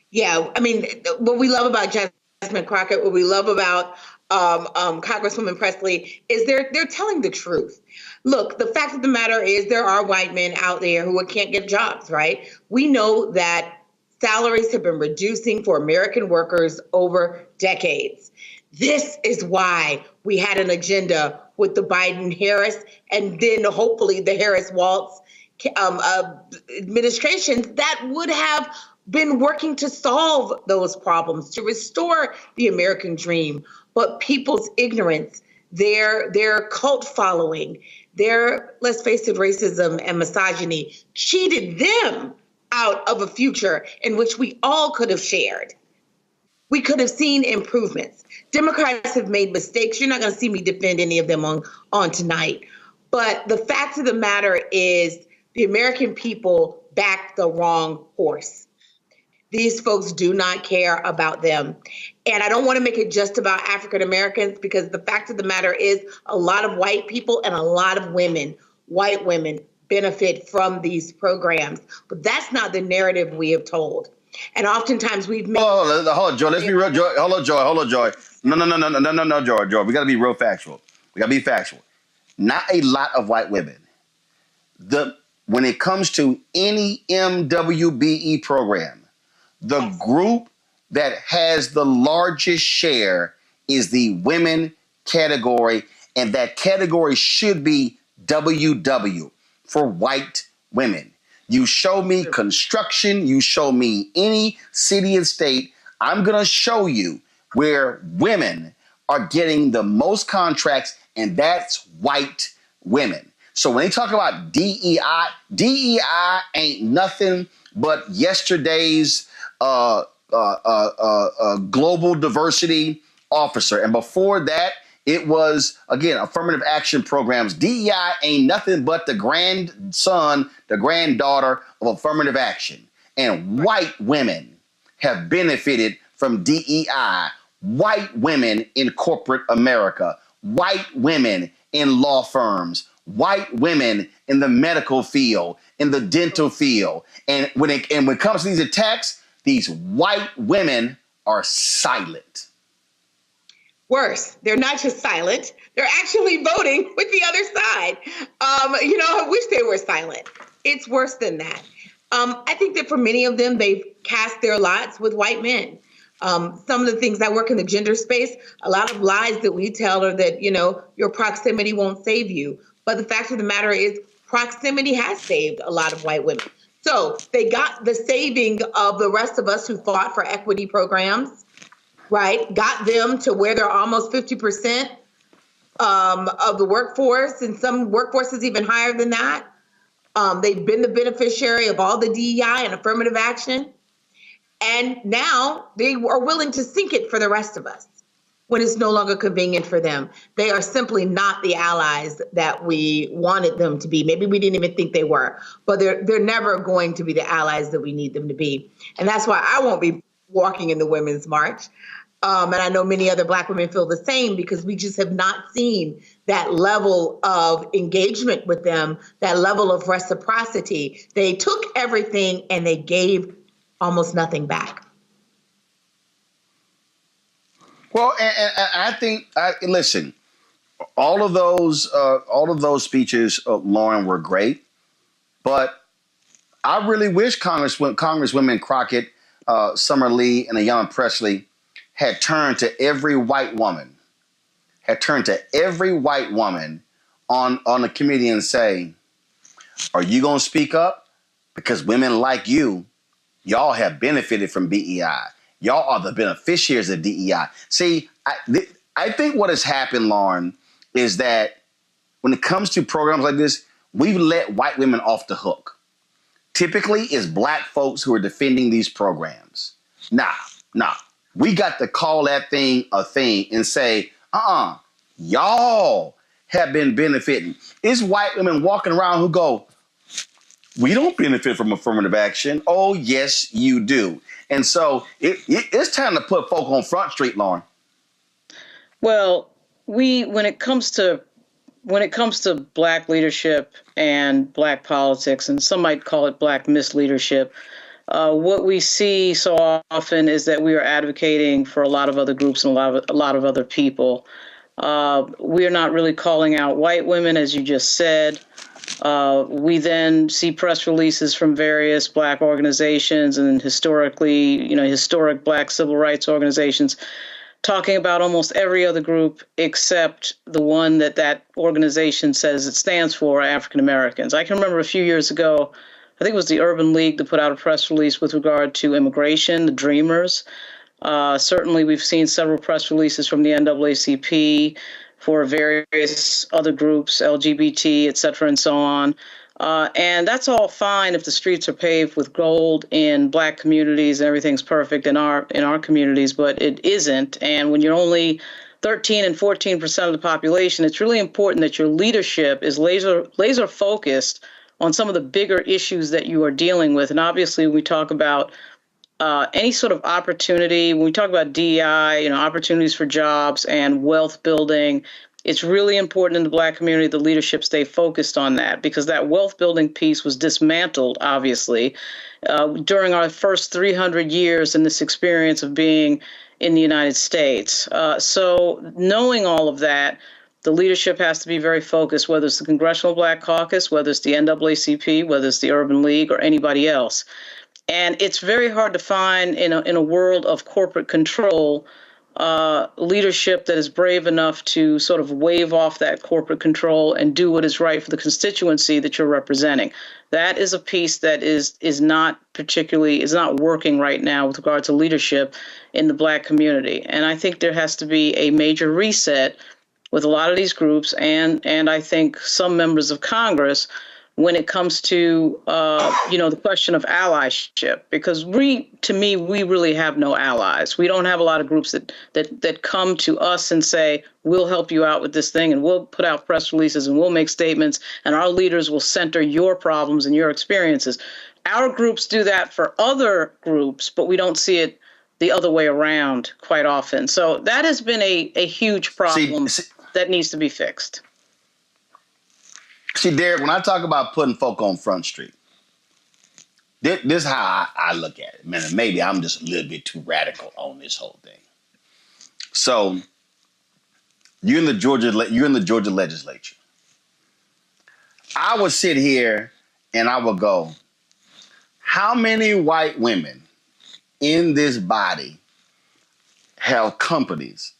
Yeah, I mean, what we love about Jasmine Crockett, what we love about Congresswoman Pressley is they're telling the truth. Look, the fact of the matter is there are white men out there who can't get jobs, right? We know that salaries have been reducing for American workers over decades. This is why we had an agenda with the Biden-Harris and then hopefully the Harris-Walz administrations that would have been working to solve those problems, to restore the American dream. But people's ignorance, their cult following, their, let's face it, racism and misogyny cheated them out of a future in which we all could have shared. We could have seen improvements. Democrats have made mistakes. You're not going to see me defend any of them on tonight. But the fact of the matter is the American people backed the wrong horse. These folks do not care about them. And I don't want to make it just about African Americans, because the fact of the matter is a lot of white people and a lot of women, white women, benefit from these programs. But that's not the narrative we have told. And oftentimes we've made... Hold on, Joy. Let's be real. Joy. Hold on, Joy. No, Joy. We got to be real factual. We got to be factual. Not a lot of white women. When it comes to any MWBE program, the group that has the largest share is the women category, and that category should be WW for white women. You show me construction, you show me any city and state I'm going to show you where women are getting the most contracts, and that's white women. So when they talk about DEI, DEI ain't nothing but yesterday's global diversity officer. And before that, it was, again, affirmative action programs. DEI ain't nothing but the grandson, the granddaughter of affirmative action. And white women have benefited from DEI. White women in corporate America, white women in law firms, white women in the medical field, in the dental field. And when it comes to these attacks, these white women are silent. Worse, they're not just silent, they're actually voting with the other side. I wish they were silent. It's worse than that. I think that for many of them, they've cast their lots with white men. Some of the things that work in the gender space, a lot of lies that we tell are that, your proximity won't save you. But the fact of the matter is proximity has saved a lot of white women. So they got the saving of the rest of us who fought for equity programs, right? Got them to where they're almost 50% of the workforce, and some workforces even higher than that. They've been the beneficiary of all the DEI and affirmative action. And now they are willing to sink it for the rest of us when it's no longer convenient for them. They are simply not the allies that we wanted them to be. Maybe we didn't even think they were, but they're never going to be the allies that we need them to be. And that's why I won't be walking in the Women's March. And I know many other Black women feel the same, because we just have not seen that level of engagement with them, that level of reciprocity. They took everything and they gave almost nothing back. Well, and I think, listen, all of those speeches, Lauren, were great, but I really wish Congresswomen Crockett, Summer Lee, and Ayanna Pressley had turned to every white woman on the committee and say, are you going to speak up? Because women like you, y'all have benefited from DEI. Y'all are the beneficiaries of DEI. See, I think what has happened, Lauren, is that when it comes to programs like this, we've let white women off the hook. Typically, it's Black folks who are defending these programs. Nah. We got to call that thing a thing and say, y'all have been benefiting. It's white women walking around who go, we don't benefit from affirmative action. Oh, yes, you do. And so it's time to put folk on Front Street, Lauren. Well, when it comes to Black leadership and Black politics, and some might call it Black misleadership, what we see so often is that we are advocating for a lot of other groups and a lot of other people. We are not really calling out white women, as you just said. We then see press releases from various Black organizations and historic Black civil rights organizations talking about almost every other group except the one that organization says it stands for, African Americans. I can remember a few years ago, I think it was the Urban League that put out a press release with regard to immigration, the Dreamers. Certainly, we've seen several press releases from the NAACP for various other groups, LGBT, et cetera, and so on. And that's all fine if the streets are paved with gold in Black communities and everything's perfect in our communities, but it isn't. And when you're only 13 and 14% of the population, it's really important that your leadership is laser focused on some of the bigger issues that you are dealing with. And obviously, when we talk about any sort of opportunity, when we talk about DEI, opportunities for jobs and wealth building, it's really important in the Black community the leadership stay focused on that, because that wealth building piece was dismantled, obviously, during our first 300 years in this experience of being in the United States. So knowing all of that, the leadership has to be very focused, whether it's the Congressional Black Caucus, whether it's the NAACP, whether it's the Urban League, or anybody else. And it's very hard to find in a world of corporate control leadership that is brave enough to sort of wave off that corporate control and do what is right for the constituency that you're representing. That is a piece that is not working right now with regard to leadership in the Black community. And I think there has to be a major reset with a lot of these groups and I think some members of Congress when it comes to, the question of allyship, because we really have no allies. We don't have a lot of groups that come to us and say, we'll help you out with this thing and we'll put out press releases and we'll make statements and our leaders will center your problems and your experiences. Our groups do that for other groups, but we don't see it the other way around quite often. So that has been a huge problem that needs to be fixed. See, Derek, when I talk about putting folk on Front Street, this is how I look at it. Man, maybe I'm just a little bit too radical on this whole thing. So you're in the Georgia legislature. I would sit here and I would go, how many white women in this body have companies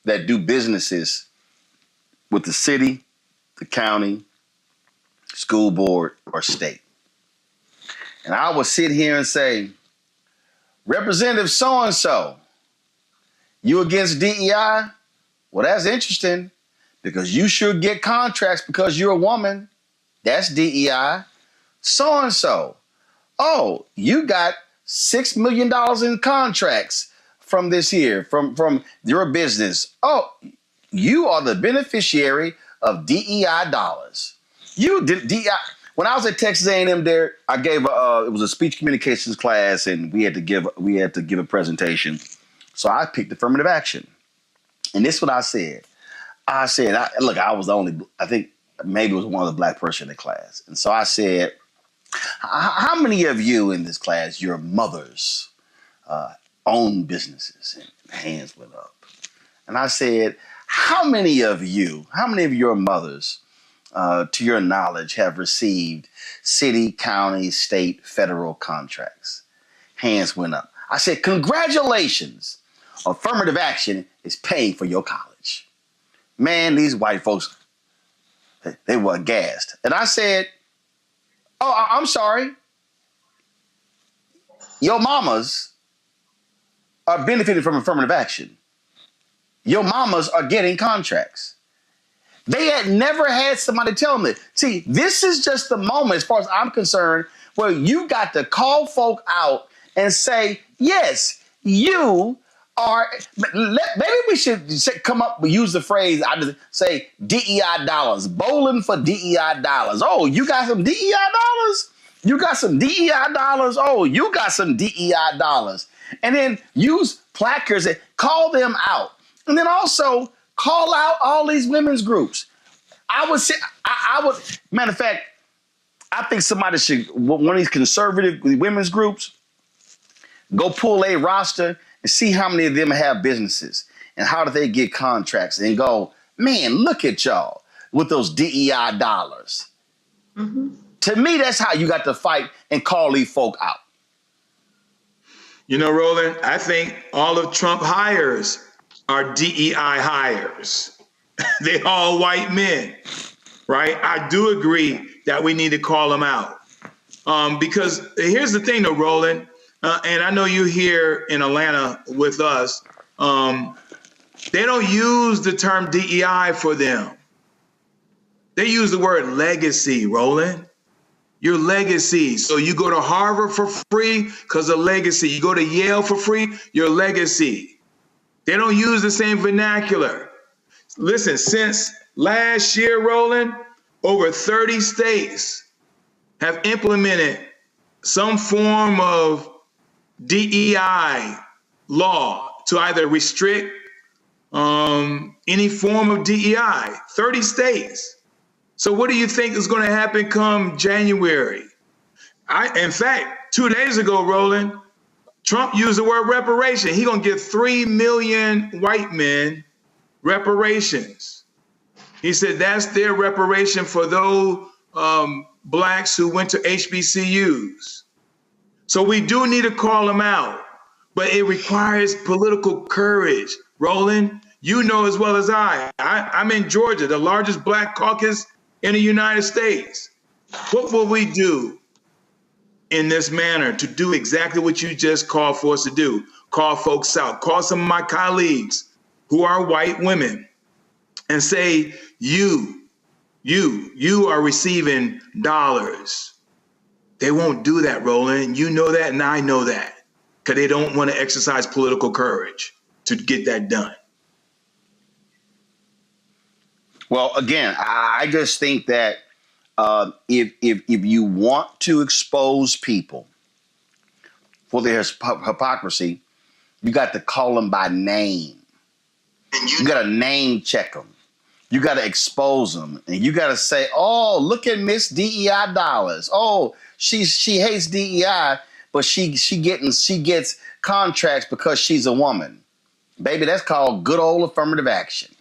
that do businesses with the city, the county, school board, or state? And I would sit here and say, Representative so-and-so, you against DEI? Well, that's interesting because you should get contracts because you're a woman. That's DEI. So-and-so, oh, you got $6 million in contracts from this year, from your business. Oh, you are the beneficiary of DEI dollars. You did DEI. When I was at Texas A&M there, I gave it was a speech communications class and we had to give a presentation. So I picked affirmative action. And this is what I said. I was the only, I think maybe it was one of the Black person in the class. And so I said, how many of you in this class, your mothers own businesses? And hands went up. And I said, how many of your mothers, to your knowledge, have received city, county, state, federal contracts? Hands went up. I said, congratulations. Affirmative action is paying for your college. Man, these white folks, they were aghast. And I said, oh, I'm sorry. Your mamas are benefiting from affirmative action. Your mamas are getting contracts. They had never had somebody tell them it. See, this is just the moment, as far as I'm concerned, where you got to call folk out and say, yes, you are. Maybe we should use the phrase, I just say DEI dollars, bowling for DEI dollars. Oh, you got some DEI dollars? You got some DEI dollars? Oh, you got some DEI dollars. And then use placards and call them out. And then also call out all these women's groups. Matter of fact, I think somebody should, one of these conservative women's groups, go pull a roster and see how many of them have businesses and how do they get contracts and go, man, look at y'all with those DEI dollars. Mm-hmm. To me, that's how you got to fight and call these folk out. You know, Roland, I think all of Trump hires are DEI hires. They're all white men, right? I do agree that we need to call them out. Because here's the thing though, Roland, and I know you here in Atlanta with us, they don't use the term DEI for them. They use the word legacy, Roland. Your legacy. So you go to Harvard for free because of legacy. You go to Yale for free, your legacy. They don't use the same vernacular. Listen, since last year, Roland, over 30 states have implemented some form of DEI law to either restrict any form of DEI, 30 states. So what do you think is going to happen come January? In fact, 2 days ago, Roland, Trump used the word reparation. He's going to give 3 million white men reparations. He said that's their reparation for those blacks who went to HBCUs. So we do need to call them out. but it requires political courage. Roland, you know as well as I'm in Georgia, the largest black caucus in the United States. What will we do in this manner to do exactly what you just called for us to do? Call folks out, call some of my colleagues who are white women and say, you are receiving dollars. They won't do that, Roland. You know that, and I know that, because they don't want to exercise political courage to get that done. Well, again, I just think that if you want to expose people for their hypocrisy, you got to call them by name. You got to name check them. You got to expose them, and you got to say, "Oh, look at Miss DEI dollars. Oh, she hates DEI, but she gets contracts because she's a woman." Baby, that's called good old affirmative action.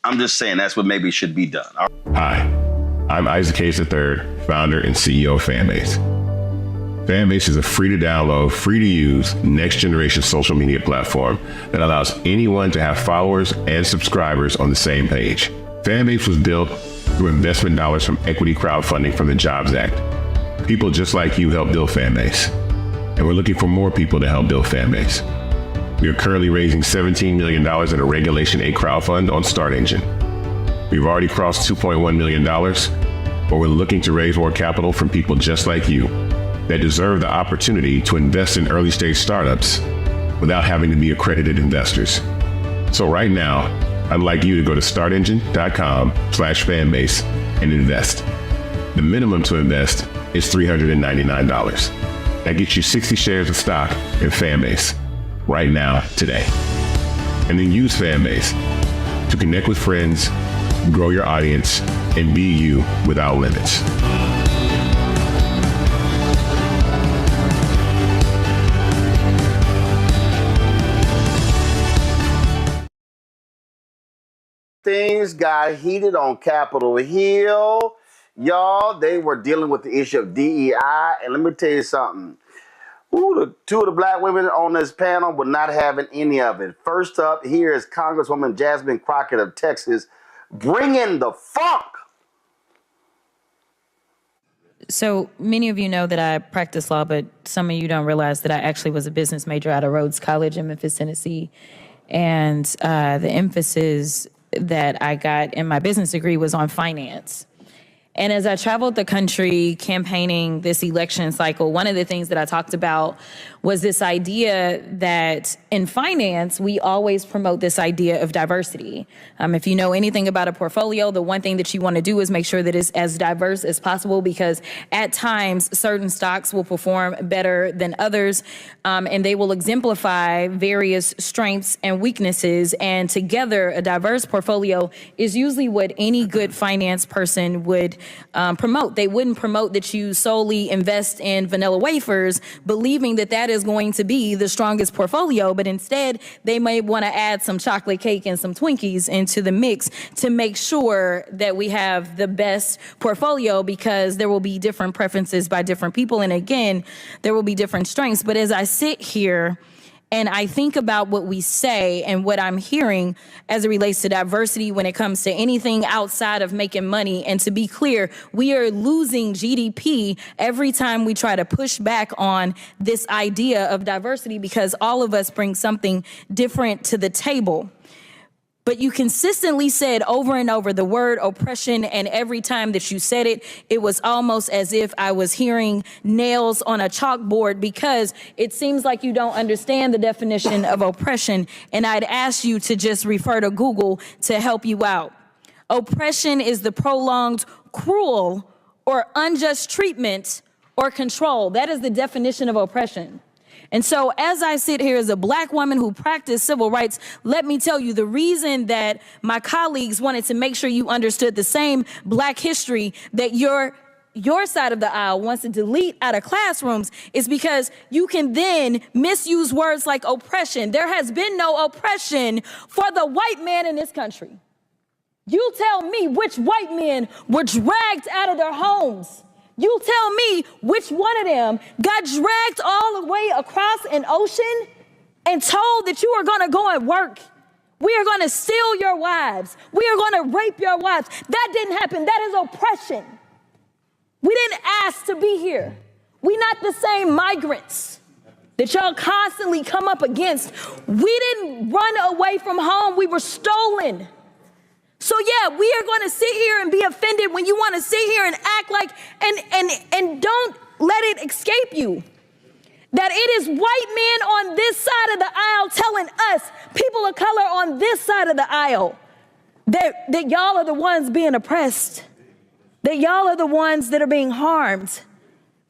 I'm just saying that's what maybe should be done. Hi, I'm Isaac Hayes III, founder and CEO of Fanbase. Fanbase is a free-to-download, free-to-use, next-generation social media platform that allows anyone to have followers and subscribers on the same page. Fanbase was built through investment dollars from equity crowdfunding from the Jobs Act. People just like you help build Fanbase, and we're looking for more people to help build Fanbase. We are currently raising $17 million in a Regulation A crowdfund on StartEngine. We've already crossed $2.1 million, but we're looking to raise more capital from people just like you that deserve the opportunity to invest in early stage startups without having to be accredited investors. So right now, I'd like you to go to startengine.com/fanbase and invest. The minimum to invest is $399. That gets you 60 shares of stock in Fanbase right now, today. And then use Fanbase to connect with friends, grow your audience, and be you without limits. Things got heated on Capitol Hill. Y'all, they were dealing with the issue of DEI. And let me tell you something. Two of the black women on this panel were not having any of it. First up, here is Congresswoman Jasmine Crockett of Texas, bringing the funk. So many of you know that I practice law, but some of you don't realize that I actually was a business major out of Rhodes College in Memphis, Tennessee. And the emphasis that I got in my business degree was on finance. And as I traveled the country campaigning this election cycle, one of the things that I talked about was this idea that in finance, we always promote this idea of diversity. If you know anything about a portfolio, the one thing that you want to do is make sure that it's as diverse as possible, because at times certain stocks will perform better than others, and they will exemplify various strengths and weaknesses. And together, a diverse portfolio is usually what any good finance person would promote. They wouldn't promote that you solely invest in vanilla wafers, believing that that is going to be the strongest portfolio, but instead they may want to add some chocolate cake and some Twinkies into the mix to make sure that we have the best portfolio, because there will be different preferences by different people. And again, there will be different strengths. But as I sit here and I think about what we say and what I'm hearing as it relates to diversity when it comes to anything outside of making money. And to be clear, we are losing GDP every time we try to push back on this idea of diversity, because all of us bring something different to the table. But you consistently said over and over the word oppression, and every time that you said it, it was almost as if I was hearing nails on a chalkboard, because it seems like you don't understand the definition of oppression. And I'd ask you to just refer to Google to help you out. Oppression is the prolonged, cruel, or unjust treatment or control. That is the definition of oppression. And so as I sit here as a black woman who practiced civil rights, let me tell you, the reason that my colleagues wanted to make sure you understood the same black history that your side of the aisle wants to delete out of classrooms is because you can then misuse words like oppression. There has been no oppression for the white man in this country. You tell me which white men were dragged out of their homes. You tell me which one of them got dragged all the way across an ocean and told that you are going to go and work. We are going to steal your wives. We are going to rape your wives. That didn't happen. That is oppression. We didn't ask to be here. We not the same migrants that y'all constantly come up against. We didn't run away from home. We were stolen. So yeah, we are going to sit here and be offended when you want to sit here and act like, and don't let it escape you that it is white men on this side of the aisle telling us, people of color on this side of the aisle, that y'all are the ones being oppressed, that y'all are the ones that are being harmed.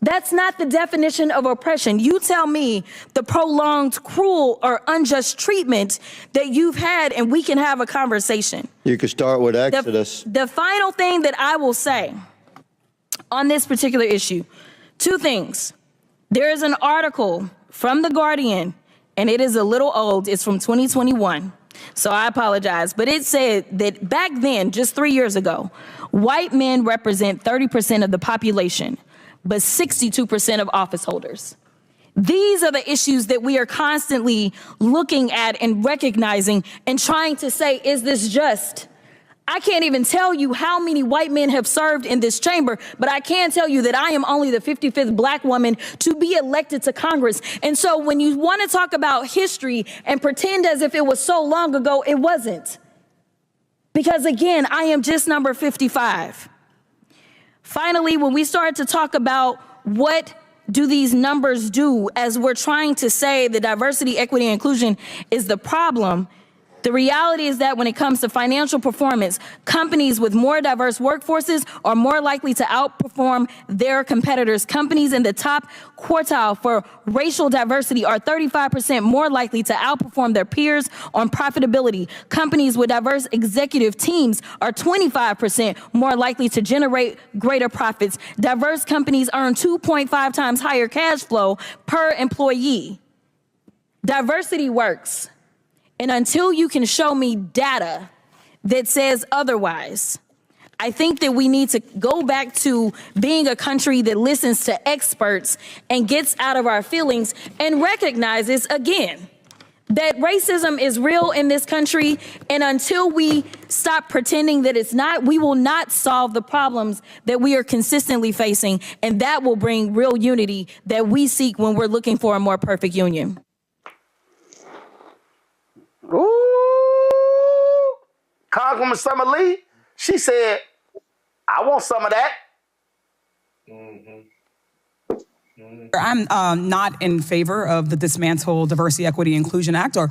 That's not the definition of oppression. You tell me the prolonged, cruel, or unjust treatment that you've had, and we can have a conversation. You could start with Exodus. The final thing that I will say on this particular issue, two things. There is an article from The Guardian, and it is a little old. It's from 2021, so I apologize. But it said that back then, just 3 years ago, white men represent 30% of the population, but 62% of office holders. These are the issues that we are constantly looking at and recognizing and trying to say, is this just? I can't even tell you how many white men have served in this chamber, but I can tell you that I am only the 55th black woman to be elected to Congress. And so when you want to talk about history and pretend as if it was so long ago, it wasn't. Because again, I am just number 55. Finally, when we start to talk about what do these numbers do, as we're trying to say that diversity, equity, and inclusion is the problem, the reality is that when it comes to financial performance, companies with more diverse workforces are more likely to outperform their competitors. Companies in the top quartile for racial diversity are 35% more likely to outperform their peers on profitability. Companies with diverse executive teams are 25% more likely to generate greater profits. Diverse companies earn 2.5 times higher cash flow per employee. Diversity works. And until you can show me data that says otherwise, I think that we need to go back to being a country that listens to experts and gets out of our feelings and recognizes, again, that racism is real in this country. And until we stop pretending that it's not, we will not solve the problems that we are consistently facing. And that will bring real unity that we seek when we're looking for a more perfect union. Ooh, Congresswoman Summer Lee, she said, I want some of that. I'm not in favor of the Dismantle Diversity, Equity, Inclusion Act, or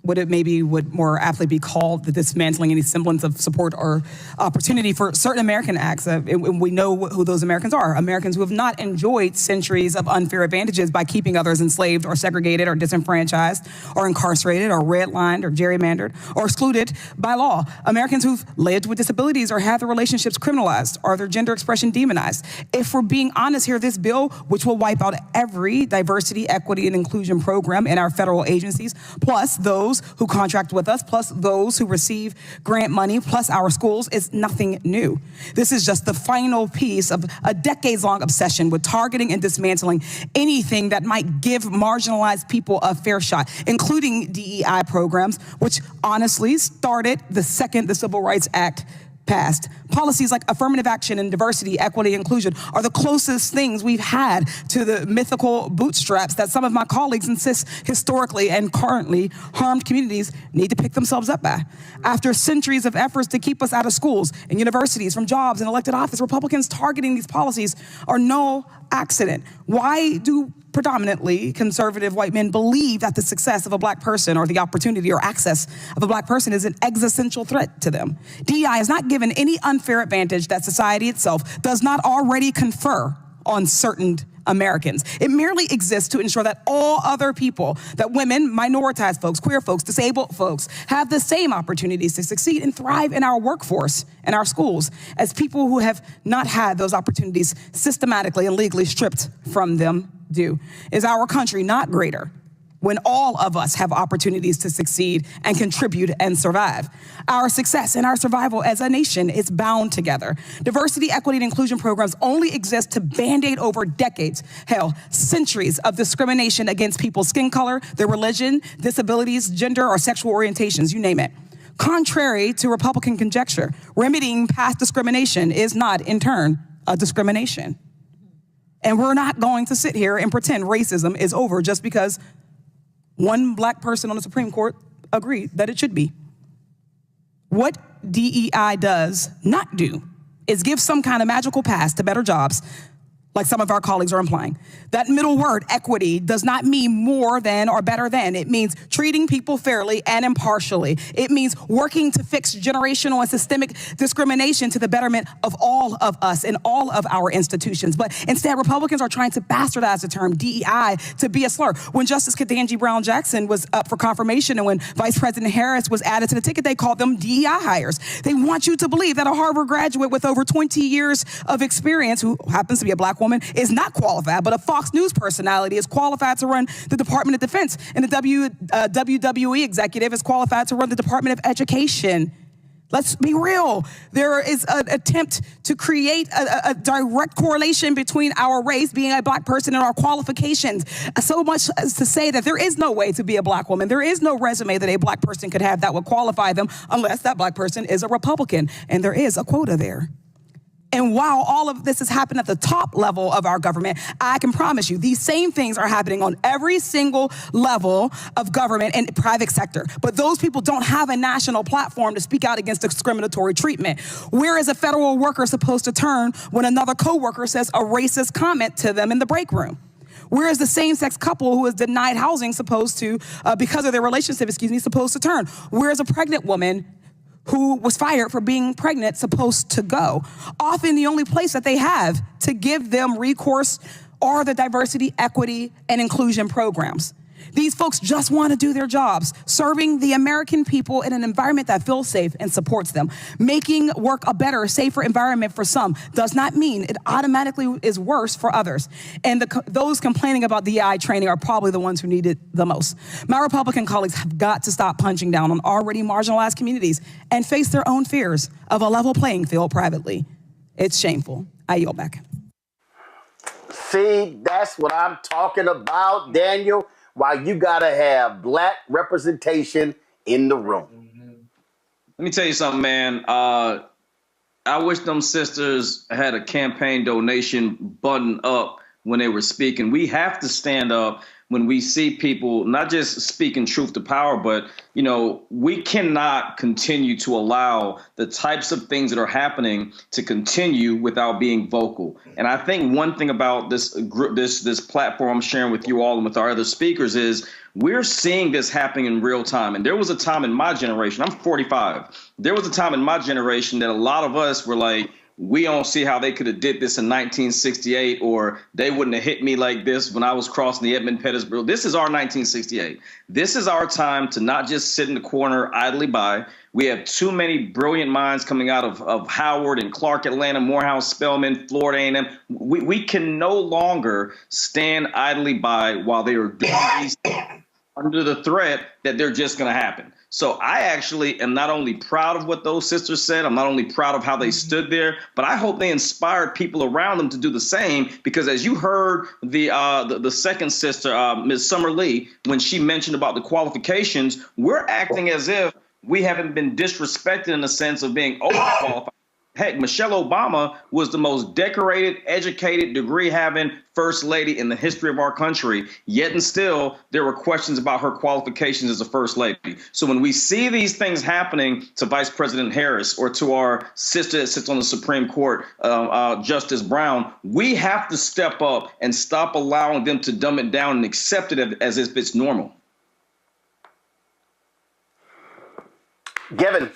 what it maybe would more aptly be called the dismantling any semblance of support or opportunity for certain American acts. We know who those Americans are. Americans who have not enjoyed centuries of unfair advantages by keeping others enslaved or segregated or disenfranchised or incarcerated or redlined or gerrymandered or excluded by law. Americans who've lived with disabilities or had their relationships criminalized or their gender expression demonized. If we're being honest here, this bill, which will wipe out every diversity, equity, and inclusion program in our federal agencies, plus those who contract with us, plus those who receive grant money, plus our schools, is nothing new. This is just the final piece of a decades-long obsession with targeting and dismantling anything that might give marginalized people a fair shot, including DEI programs, which honestly started the second the Civil Rights Act passed. Policies like affirmative action and diversity, equity, inclusion are the closest things we've had to the mythical bootstraps that some of my colleagues insist historically and currently harmed communities need to pick themselves up by. After centuries of efforts to keep us out of schools and universities, from jobs and elected office, Republicans targeting these policies are no accident. Why do predominantly conservative white men believe that the success of a black person or the opportunity or access of a black person is an existential threat to them? DEI is not given any unfair advantage that society itself does not already confer on certain Americans. It merely exists to ensure that all other people, that women, minoritized folks, queer folks, disabled folks, have the same opportunities to succeed and thrive in our workforce and our schools as people who have not had those opportunities systematically and legally stripped from them do. Is our country not greater when all of us have opportunities to succeed and contribute and survive. Our success and our survival as a nation is bound together. Diversity, equity, and inclusion programs only exist to band-aid over decades, hell, centuries of discrimination against people's skin color, their religion, disabilities, gender, or sexual orientations, you name it. Contrary to Republican conjecture, remedying past discrimination is not, in turn, a discrimination. And we're not going to sit here and pretend racism is over just because one black person on the Supreme Court agreed that it should be. What DEI does not do is give some kind of magical pass to better jobs, like some of our colleagues are implying. That middle word, equity, does not mean more than or better than. It means treating people fairly and impartially. It means working to fix generational and systemic discrimination to the betterment of all of us in all of our institutions. But instead, Republicans are trying to bastardize the term DEI to be a slur. When Justice Ketanji Brown Jackson was up for confirmation and when Vice President Harris was added to the ticket, they called them DEI hires. They want you to believe that a Harvard graduate with over 20 years of experience, who happens to be a black woman, is not qualified, but a Fox News personality is qualified to run the Department of Defense, and the WWE executive is qualified to run the Department of Education. Let's be real. There is an attempt to create a direct correlation between our race, being a black person, and our qualifications. So much as to say that there is no way to be a black woman. There is no resume that a black person could have that would qualify them unless that black person is a Republican, and there is a quota there. And while all of this has happened at the top level of our government, I can promise you these same things are happening on every single level of government and private sector. But those people don't have a national platform to speak out against discriminatory treatment. Where is a federal worker supposed to turn when another coworker says a racist comment to them in the break room? Where is the same-sex couple who is denied housing supposed to, because of their relationship, supposed to turn? Where is a pregnant woman who was fired for being pregnant supposed to go? Often the only place that they have to give them recourse are the diversity, equity, and inclusion programs. These folks just want to do their jobs, serving the American people in an environment that feels safe and supports them. Making work a better, safer environment for some does not mean it automatically is worse for others. And those complaining about DEI training are probably the ones who need it the most. My Republican colleagues have got to stop punching down on already marginalized communities and face their own fears of a level playing field privately. It's shameful. I yield back. See, that's what I'm talking about, Daniel. Why you gotta have black representation in the room. Let me tell you something, man. I wish them sisters had a campaign donation button up when they were speaking. We have to stand up when we see people not just speaking truth to power, but, you know, we cannot continue to allow the types of things that are happening to continue without being vocal. And I think one thing about this group, this platform I'm sharing with you all and with our other speakers is we're seeing this happening in real time. And there was a time in my generation, I'm 45. There was a time in my generation that a lot of us were like, we don't see how they could have did this in 1968, or they wouldn't have hit me like this when I was crossing the Edmund-Pettus. This is our 1968. This is our time to not just sit in the corner idly by. We have too many brilliant minds coming out of Howard and Clark, Atlanta, Morehouse, Spelman, Florida A&M. We can no longer stand idly by while they are doing these things under the threat that they're just going to happen. So I actually am not only proud of what those sisters said, I'm not only proud of how they stood there, but I hope they inspired people around them to do the same. Because as you heard the second sister, Ms. Summer Lee, when she mentioned about the qualifications, we're acting as if we haven't been disrespected in the sense of being overqualified. Heck, Michelle Obama was the most decorated, educated, degree-having first lady in the history of our country, yet and still there were questions about her qualifications as a first lady. So when we see these things happening to Vice President Harris or to our sister that sits on the Supreme Court, Justice Brown, we have to step up and stop allowing them to dumb it down and accept it as if it's normal. Gavin.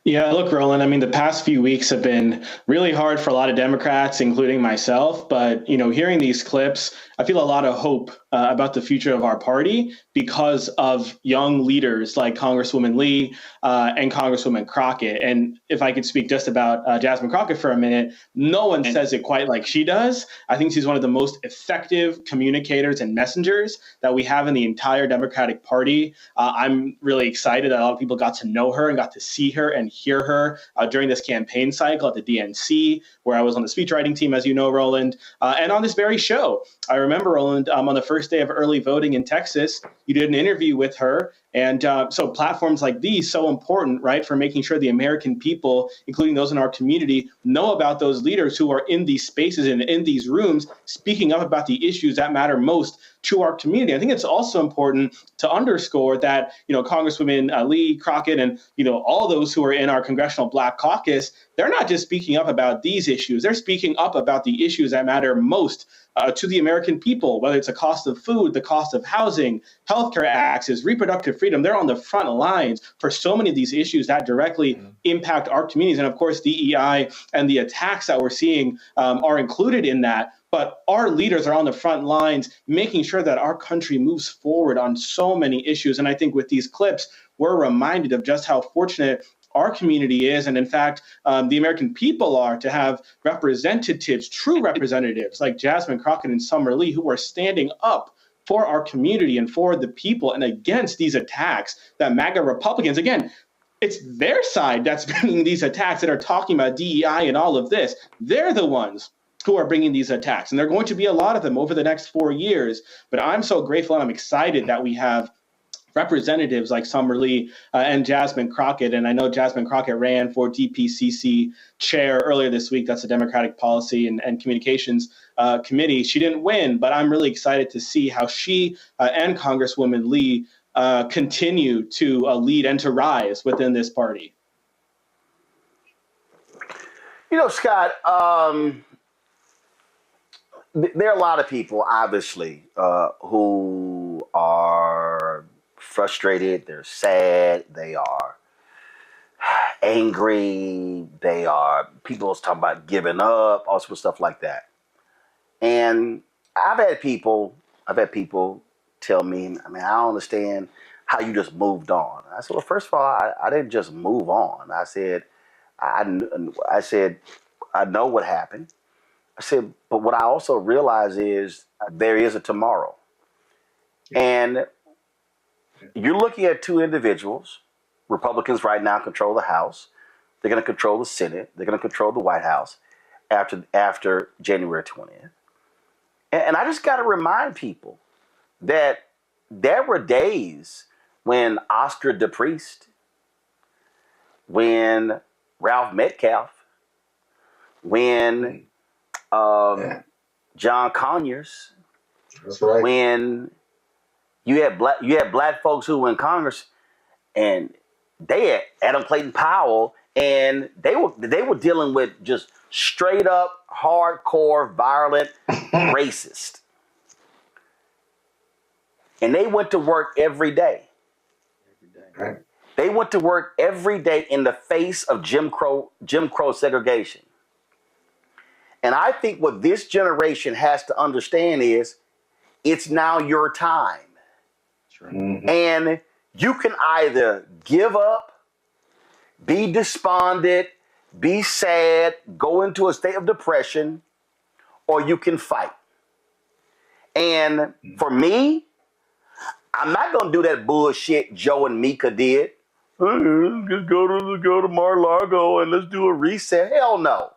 Yeah, look, Roland, I mean, the past few weeks have been really hard for a lot of Democrats, including myself. But, you know, hearing these clips, I feel a lot of hope about the future of our party because of young leaders like Congresswoman Lee and Congresswoman Crockett. And if I could speak just about Jasmine Crockett for a minute, no one says it quite like she does. I think she's one of the most effective communicators and messengers that we have in the entire Democratic Party. I'm really excited that a lot of people got to know her and got to see her and hear her during this campaign cycle at the DNC, where I was on the speechwriting team, as you know, Roland, and on this very show. I remember, Roland, on the first day of early voting in Texas, you did an interview with her. And so platforms like these, so important, right, for making sure the American people, including those in our community, know about those leaders who are in these spaces and in these rooms, speaking up about the issues that matter most to our community. I think it's also important to underscore that, Congresswomen Lee, Crockett, and, all those who are in our Congressional Black Caucus, they're not just speaking up about these issues. They're speaking up about the issues that matter most to the American people, whether it's the cost of food, the cost of housing, healthcare access, reproductive freedom. They're on the front lines for so many of these issues that directly impact our communities. And of course, DEI and the attacks that we're seeing are included in that. But our leaders are on the front lines, making sure that our country moves forward on so many issues. And I think with these clips, we're reminded of just how fortunate our community is, and in fact, the American people are, to have representatives, true representatives like Jasmine Crockett and Summer Lee, who are standing up for our community and for the people and against these attacks that MAGA Republicans, again, it's their side that's bringing these attacks, that are talking about DEI and all of this. They're the ones who are bringing these attacks, and there are going to be a lot of them over the next 4 years. But I'm so grateful and I'm excited that we have representatives like Summer Lee and Jasmine Crockett. And I know Jasmine Crockett ran for DPCC chair earlier this week. That's the Democratic Policy and Communications Committee. She didn't win, but I'm really excited to see how she and Congresswoman Lee continue to lead and to rise within this party. Scott, there are a lot of people, obviously, who are frustrated, they're sad, they are angry, people's talking about giving up, all sorts of stuff like that. And I've had people tell me, I don't understand how you just moved on. I said, well, first of all, I didn't just move on. I said, I know what happened. I said, but what I also realize is there is a tomorrow. And you're looking at two individuals. Republicans right now control the House. They're going to control the Senate. They're going to control the White House after January 20th. And I just got to remind people that there were days when Oscar DePriest, when Ralph Metcalf, when John Conyers, that's right, when you had black folks who were in Congress, and they had Adam Clayton Powell, and they were dealing with just straight up hardcore violent racist, and they went to work every day. Right. They went to work every day in the face of Jim Crow segregation. And I think what this generation has to understand is it's now your time. Right. Mm-hmm. And you can either give up, be despondent, be sad, go into a state of depression, or you can fight. And for me, I'm not going to do that bullshit Joe and Mika did. Just go to Mar-a-Lago and let's do a reset. Hell no.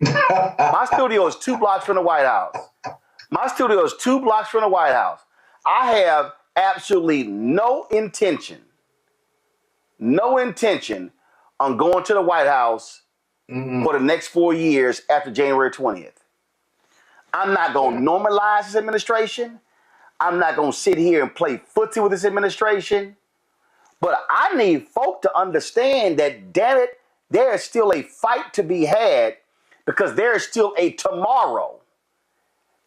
My studio is 2 blocks from the White House. I have absolutely no intention on going to the White House for the next 4 years after January 20th. I'm not going to normalize this administration. I'm not going to sit here and play footsie with this administration. But I need folk to understand that, damn it, there is still a fight to be had, because there is still a tomorrow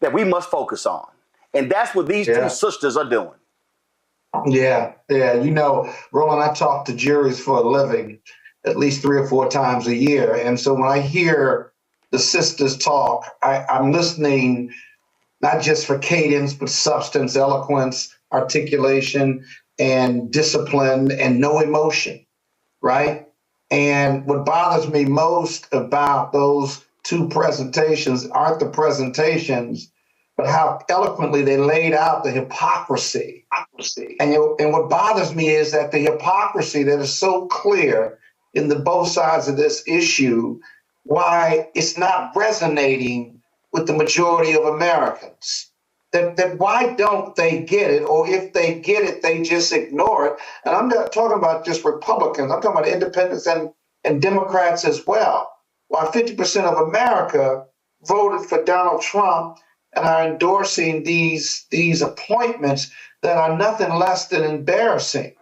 that we must focus on. And that's what these two sisters are doing. Yeah. Roland, I talk to juries for a living at least 3 or 4 times a year. And so when I hear the sisters talk, I'm listening not just for cadence, but substance, eloquence, articulation, and discipline, and no emotion, right? And what bothers me most about those two presentations aren't the presentations, but how eloquently they laid out the hypocrisy. And what bothers me is that the hypocrisy that is so clear in the both sides of this issue, why it's not resonating with the majority of Americans. That why don't they get it? Or if they get it, they just ignore it. And I'm not talking about just Republicans. I'm talking about independents and Democrats as well. Why 50% of America voted for Donald Trump and are endorsing these appointments that are nothing less than embarrassing.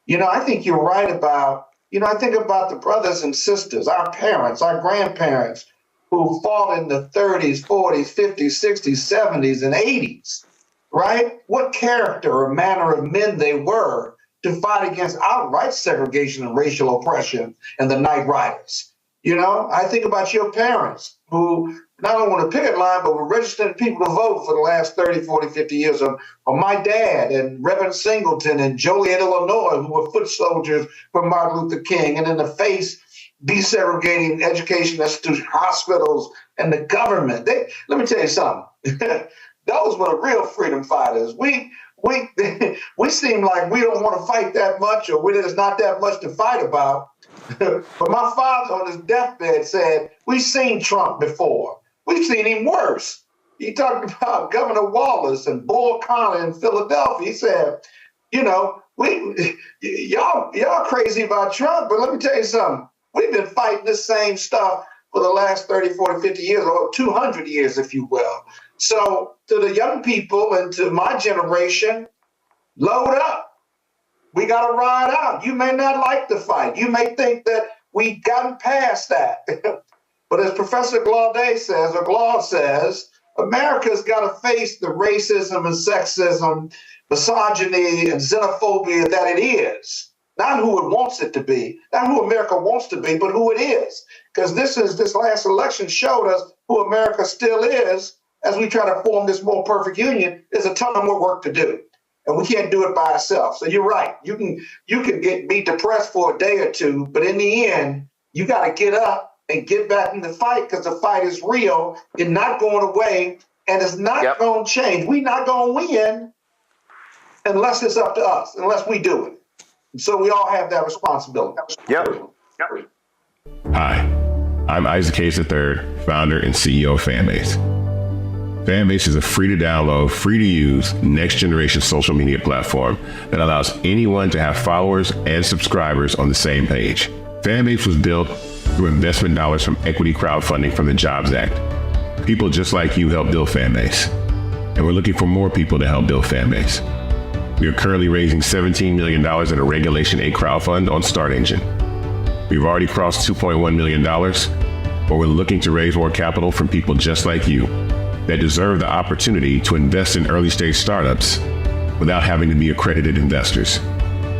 I think you're right about, I think about the brothers and sisters, our parents, our grandparents, who fought in the 30s, 40s, 50s, 60s, 70s, and 80s, right? What character or manner of men they were to fight against outright segregation and racial oppression and the Night Riders. I think about your parents who not only on the picket line, but were registered people to vote for the last 30, 40, 50 years, or my dad and Reverend Singleton and Joliet, Illinois, who were foot soldiers for Martin Luther King, and in the face desegregating education institutions, hospitals, and the government. Let me tell you something. Those were the real freedom fighters. We seem like we don't want to fight that much, or there's not that much to fight about. But my father on his deathbed said, we've seen Trump before. We've seen him worse. He talked about Governor Wallace and Bull Connor in Philadelphia. He said, y'all crazy about Trump, but let me tell you something. We've been fighting this same stuff for the last 30, 40, 50 years, or 200 years, if you will. So to the young people and to my generation, load up. We got to ride out. You may not like the fight. You may think that we've gotten past that. But as Professor Glaude says, America's got to face the racism and sexism, misogyny and xenophobia that it is. Not who it wants it to be, not who America wants to be, but who it is. Because this last election showed us who America still is as we try to form this more perfect union. There's a ton more work to do. And we can't do it by ourselves. So you're right. You can be depressed for a day or two, but in the end, you got to get up and get back in the fight, because the fight is real. It's not going away, and it's not going to change. We're not going to win unless it's up to us, unless we do it. So we all have that responsibility. Hi, I'm Isaac Hayes III, founder and CEO of Fanbase. Fanbase is a free to download, free to use, next generation social media platform that allows anyone to have followers and subscribers on the same page. Fanbase was built through investment dollars from equity crowdfunding from the Jobs Act. People just like you help build Fanbase, and we're looking for more people to help build Fanbase. We are currently raising $17 million in a Regulation A crowdfund on StartEngine. We've already crossed $2.1 million, but we're looking to raise more capital from people just like you that deserve the opportunity to invest in early stage startups without having to be accredited investors.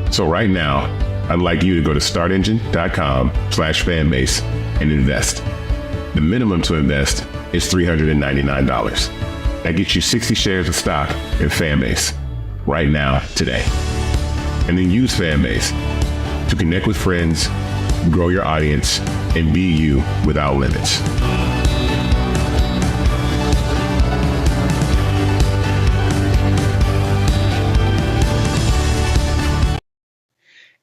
So right now, I'd like you to go to startengine.com/fanbase and invest. The minimum to invest is $399. That gets you 60 shares of stock in Fanbase right now, today. And then use Fanbase to connect with friends, grow your audience, and be you without limits.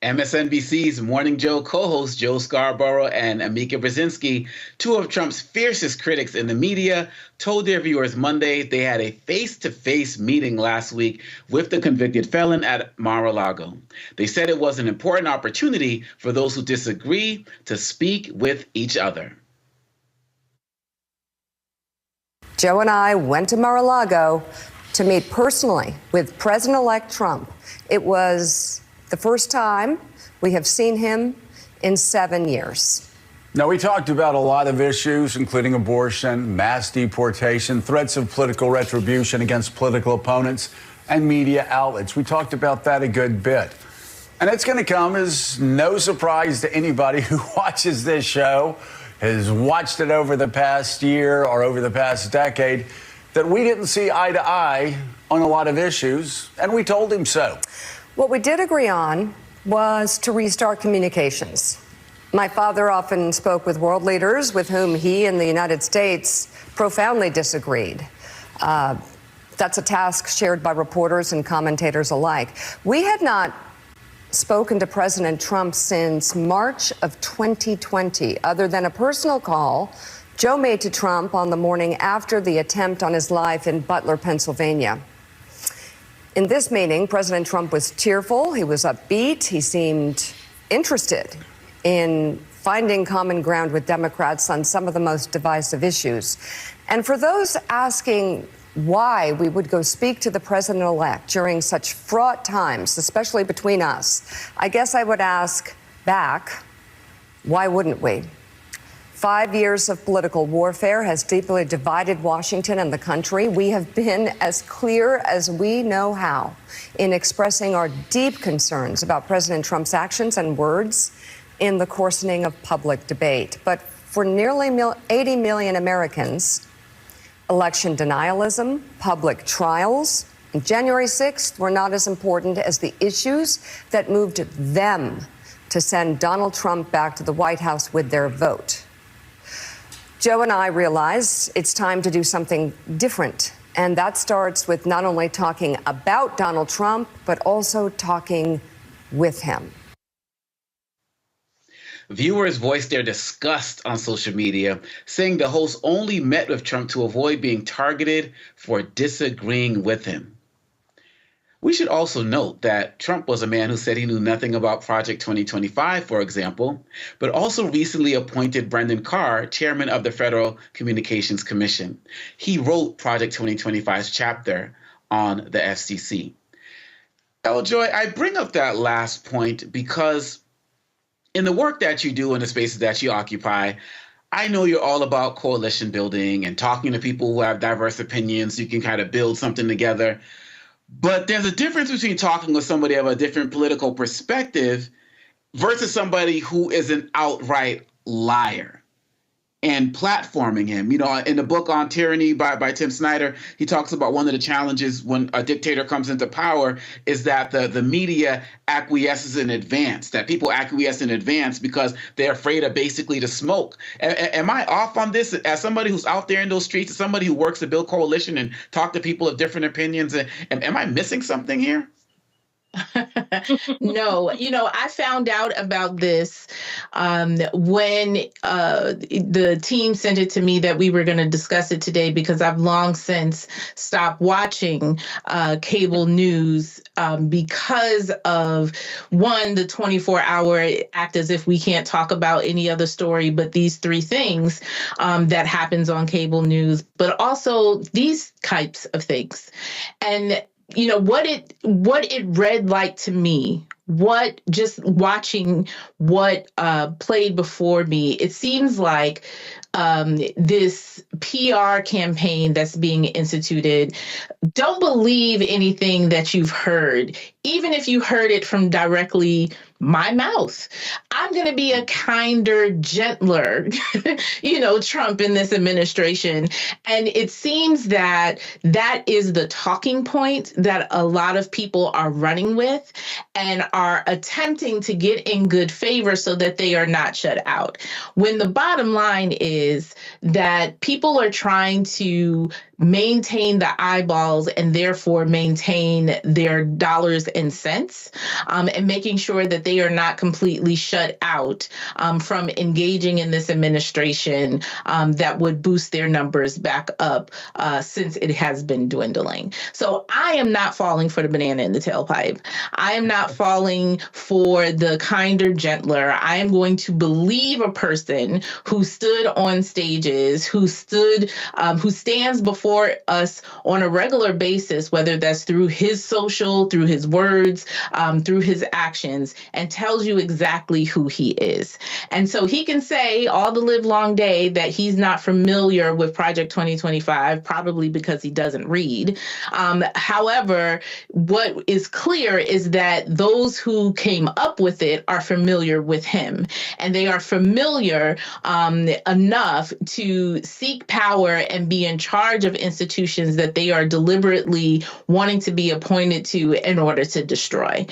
MSNBC's Morning Joe co-host Joe Scarborough and Amika Brzezinski, two of Trump's fiercest critics in the media, told their viewers Monday they had a face-to-face meeting last week with the convicted felon at Mar-a-Lago. They said it was an important opportunity for those who disagree to speak with each other. Joe and I went to Mar-a-Lago to meet personally with President-elect Trump. It was the first time we have seen him in 7 years. Now, we talked about a lot of issues, including abortion, mass deportation, threats of political retribution against political opponents, and media outlets. We talked about that a good bit. And it's going to come as no surprise to anybody who watches this show, has watched it over the past year or over the past decade, that we didn't see eye to eye on a lot of issues, and we told him so. What we did agree on was to restart communications. My father often spoke with world leaders with whom he and the United States profoundly disagreed. That's a task shared by reporters and commentators alike. We had not spoken to President Trump since March of 2020, other than a personal call Joe made to Trump on the morning after the attempt on his life in Butler, Pennsylvania. In this meeting, President Trump was cheerful, he was upbeat, he seemed interested in finding common ground with Democrats on some of the most divisive issues. And for those asking why we would go speak to the president-elect during such fraught times, especially between us, I guess I would ask back, why wouldn't we? 5 years of political warfare has deeply divided Washington and the country. We have been as clear as we know how in expressing our deep concerns about President Trump's actions and words in the coarsening of public debate. But for nearly 80 million Americans, election denialism, public trials, and January 6th were not as important as the issues that moved them to send Donald Trump back to the White House with their vote. Joe and I realize it's time to do something different, and that starts with not only talking about Donald Trump, but also talking with him. Viewers voiced their disgust on social media, saying the host only met with Trump to avoid being targeted for disagreeing with him. We should also note that Trump was a man who said he knew nothing about Project 2025, for example, but also recently appointed Brendan Carr, chairman of the Federal Communications Commission. He wrote Project 2025's chapter on the FCC. Joy, I bring up that last point because in the work that you do in the spaces that you occupy, I know you're all about coalition building and talking to people who have diverse opinions so you can kind of build something together. But there's a difference between talking with somebody of a different political perspective versus somebody who is an outright liar and platforming him. You know, in the book on tyranny by Tim Snyder, he talks about one of the challenges when a dictator comes into power is that the media acquiesces in advance, that people acquiesce in advance because they're afraid of basically the smoke. Am I off on this as somebody who's out there in those streets, as somebody who works to build coalition and talk to people of different opinions? Am I missing something here? No, I found out about this when the team sent it to me that we were going to discuss it today, because I've long since stopped watching cable news because of, one, the 24-hour act as if we can't talk about any other story but these three things that happens on cable news, but also these types of things. And what it read like to me, what just watching what played before me, it seems like this PR campaign that's being instituted. Don't believe anything that you've heard, even if you heard it from directly my mouth. I'm going to be a kinder, gentler, Trump in this administration. And it seems that that is the talking point that a lot of people are running with and are attempting to get in good favor so that they are not shut out. When the bottom line is that people are trying to maintain the eyeballs and therefore maintain their dollars and cents, and making sure that they are not completely shut out from engaging in this administration that would boost their numbers back up since it has been dwindling. So I am not falling for the banana in the tailpipe. I am not falling for the kinder, gentler. I am going to believe a person who stood on stages, who stands before us on a regular basis, whether that's through his social, through his words, through his actions, and tells you exactly who he is. And so he can say all the live long day that he's not familiar with Project 2025, probably because he doesn't read. However, what is clear is that those who came up with it are familiar with him, and they are familiar enough to seek power and be in charge of institutions that they are deliberately wanting to be appointed to in order to destroy.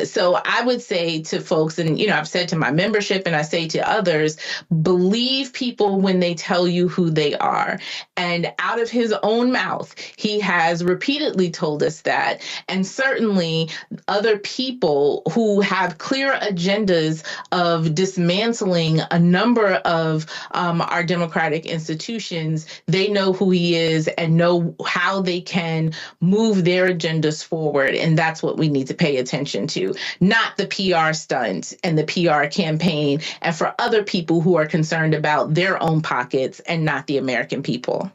So I would say to folks, and I've said to my membership and I say to others, believe people when they tell you who they are. And out of his own mouth, he has repeatedly told us that. And certainly other people who have clear agendas of dismantling a number of our democratic institutions, they know who he is and know how they can move their agendas forward. And that's what we need to pay attention to, not the PR stunt and the PR campaign, and for other people who are concerned about their own pockets and not the American people.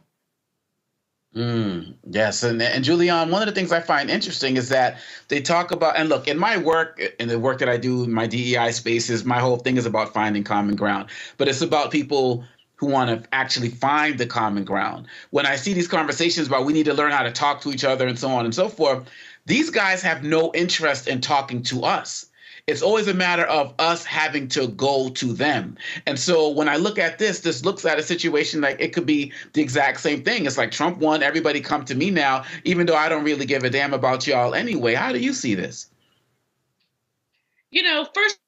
Yes. And Julian, one of the things I find interesting is that they talk about, and look, in my work, in the work that I do in my DEI spaces, my whole thing is about finding common ground, but it's about people who want to actually find the common ground. When I see these conversations about we need to learn how to talk to each other and so on and so forth, these guys have no interest in talking to us. It's always a matter of us having to go to them. And so when I look at this looks at a situation like it could be the exact same thing. It's like Trump won, everybody come to me now, even though I don't really give a damn about y'all anyway. How do you see this? First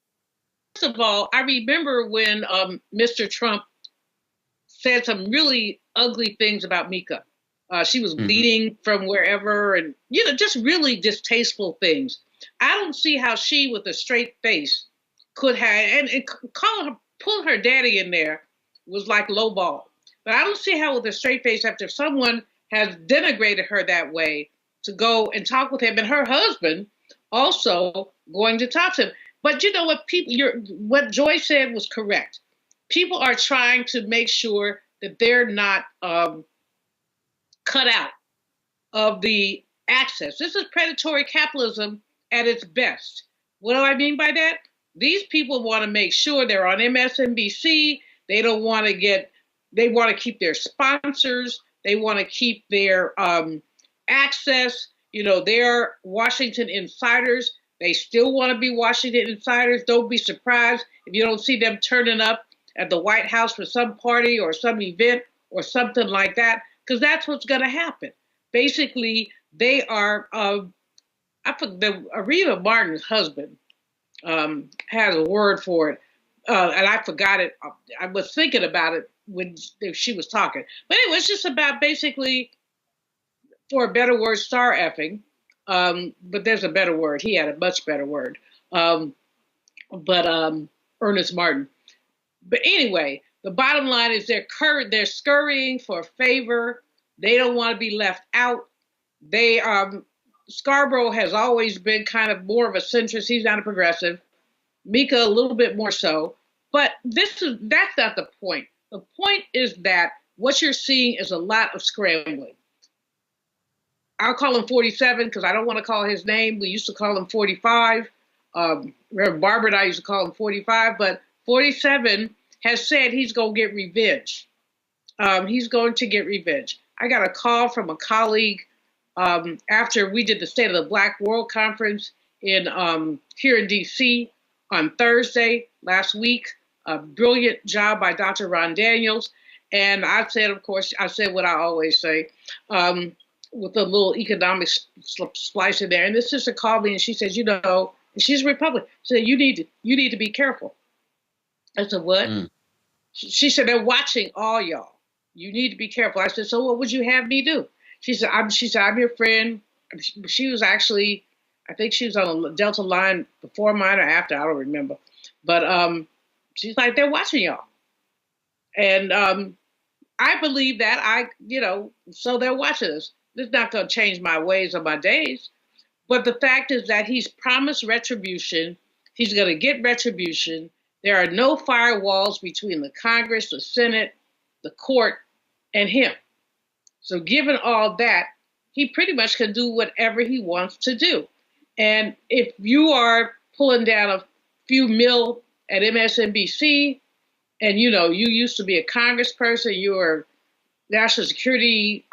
of all, I remember when Mr. Trump said some really ugly things about Mika. She was bleeding from wherever and, just really distasteful things. I don't see how she, with a straight face, could have, and pulling her daddy in there was like lowball. But I don't see how, with a straight face, after someone has denigrated her that way, to go and talk with him, and her husband also going to talk to him. But you know what, what Joy said was correct. People are trying to make sure that they're not cut out of the access. This is predatory capitalism at its best. What do I mean by that? These people want to make sure they're on MSNBC. They don't want to they want to keep their sponsors. They want to keep their access. They're Washington insiders. They still want to be Washington insiders. Don't be surprised if you don't see them turning up at the White House for some party or some event or something like that, because that's what's going to happen. Basically, they are Areva Martin's husband has a word for it, and I forgot it. I was thinking about it when she was talking. But anyway, it's just about basically, for a better word, star effing. But there's a better word. He had a much better word. Ernest Martin. But anyway, the bottom line is they're scurrying for favor. They don't want to be left out. Scarborough has always been kind of more of a centrist. He's not a progressive. Mika a little bit more so. But that's not the point. The point is that what you're seeing is a lot of scrambling. I'll call him 47 because I don't want to call his name. We used to call him 45. Reverend Barbara and I used to call him 45. But 47 has said he's going to get revenge. He's going to get revenge. I got a call from a colleague after we did the State of the Black World Conference here in D.C. on Thursday last week. A brilliant job by Dr. Ron Daniels. And I said, of course, what I always say, with a little economic splice in there. And this sister called me and she says, and she's a Republican. She said, you need to be careful. I said, what? She said, they're watching all y'all. You need to be careful. I said, so what would you have me do? She said, I'm your friend. She was actually, I think she was on a Delta line before mine or after, I don't remember. But she's like, they're watching y'all. And I believe that so they're watching us. This is not going to change my ways or my days. But the fact is that he's promised retribution. He's going to get retribution. There are no firewalls between the Congress, the Senate, the court, and him. So given all that, he pretty much can do whatever he wants to do. And if you are pulling down few mil at MSNBC, and you used to be a congressperson, you were National Security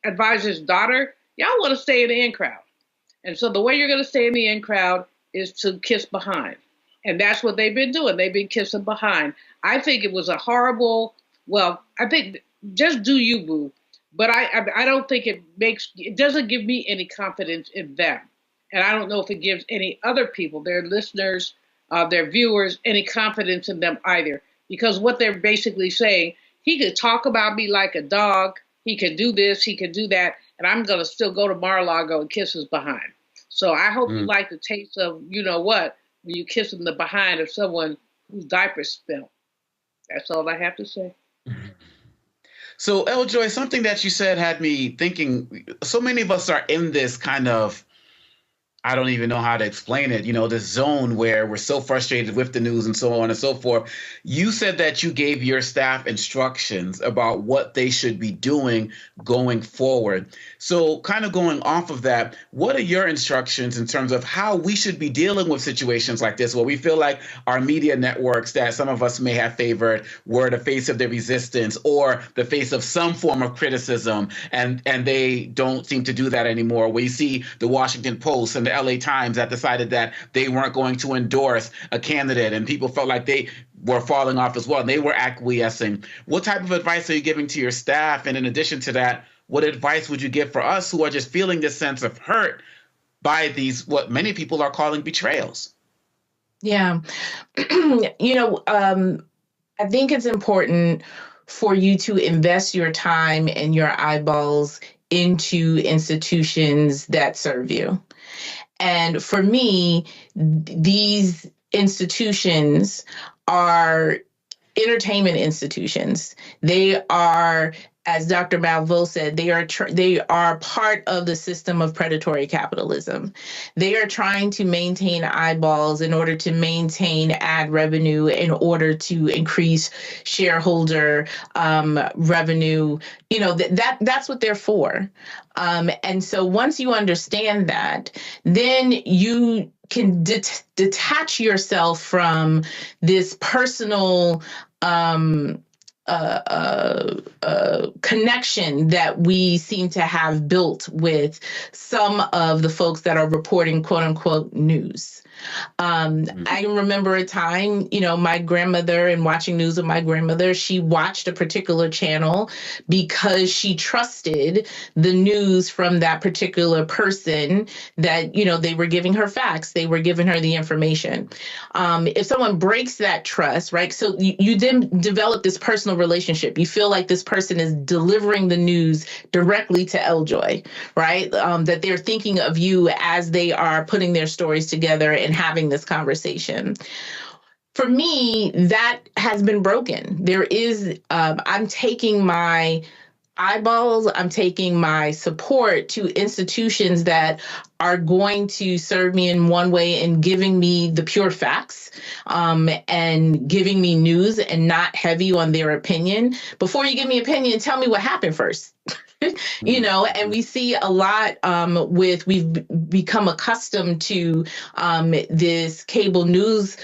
Advisor's daughter, y'all want to stay in the in crowd. And so the way you're going to stay in the in crowd is to kiss behind. And that's what they've been doing. They've been kissing behind. I think it was a horrible, I think just do you, boo. But I don't think it doesn't give me any confidence in them. And I don't know if it gives any other people, their listeners, their viewers, any confidence in them either. Because what they're basically saying, he could talk about me like a dog, he could do this, he could do that, and I'm going to still go to Mar-a-Lago and kiss his behind. So I hope you like the taste of, you know what, when you kiss in the behind of someone whose diapers spill. That's all I have to say. So, Eljoy, something that you said had me thinking, so many of us are in this kind of, I don't even know how to explain it, this zone where we're so frustrated with the news and so on and so forth. You said that you gave your staff instructions about what they should be doing going forward. So kind of going off of that, what are your instructions in terms of how we should be dealing with situations like this, where we feel like our media networks that some of us may have favored were the face of the resistance or the face of some form of criticism, and they don't seem to do that anymore? Where you see the Washington Post and the LA Times that decided that they weren't going to endorse a candidate, and people felt like they were falling off as well, and they were acquiescing. What type of advice are you giving to your staff? And in addition to that, what advice would you give for us who are just feeling this sense of hurt by these, what many people are calling betrayals? Yeah. I think it's important for you to invest your time and your eyeballs into institutions that serve you. And for me, these institutions are entertainment institutions. They are, as Dr. Malveaux said, they are part of the system of predatory capitalism. They are trying to maintain eyeballs in order to maintain ad revenue, in order to increase shareholder revenue. That's what they're for. And so once you understand that, then you can detach yourself from this personal connection that we seem to have built with some of the folks that are reporting quote unquote news. I can remember a time, my grandmother, and watching news with my grandmother, she watched a particular channel because she trusted the news from that particular person that, they were giving her facts, they were giving her the information. If someone breaks that trust, right? So you then develop this personal relationship. You feel like this person is delivering the news directly to Eljoy, right? That they're thinking of you as they are putting their stories together and having this conversation. For me, that has been broken. There is, I'm taking my eyeballs, I'm taking my support to institutions that are going to serve me in one way and giving me the pure facts, and giving me news and not heavy on their opinion. Before you give me opinion, tell me what happened first. And we see a lot we've become accustomed to this cable news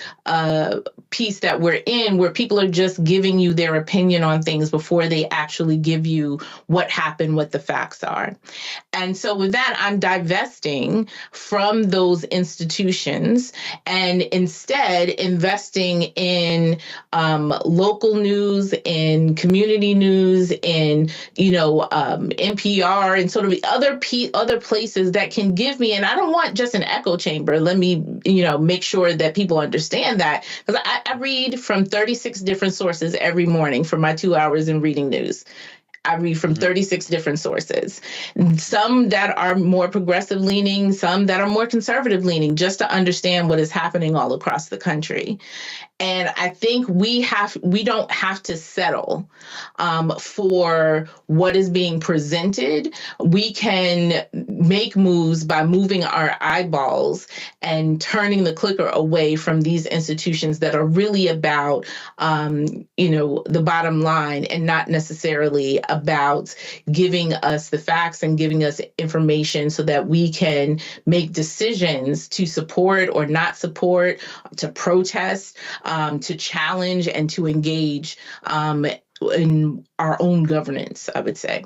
piece that we're in, where people are just giving you their opinion on things before they actually give you what happened, what the facts are. And so with that, I'm divesting from those institutions and instead investing in local news, in community news, in, NPR and sort of the other places that can give me, and I don't want just an echo chamber. Let me, make sure that people understand that, because I read from 36 different sources every morning for my 2 hours in reading news. I read from 36 different sources, some that are more progressive leaning, some that are more conservative leaning, just to understand what is happening all across the country. And I think we don't have to settle for what is being presented. We can make moves by moving our eyeballs and turning the clicker away from these institutions that are really about, the bottom line and not necessarily about giving us the facts and giving us information so that we can make decisions to support or not support, to protest, to challenge and to engage in our own governance, I would say.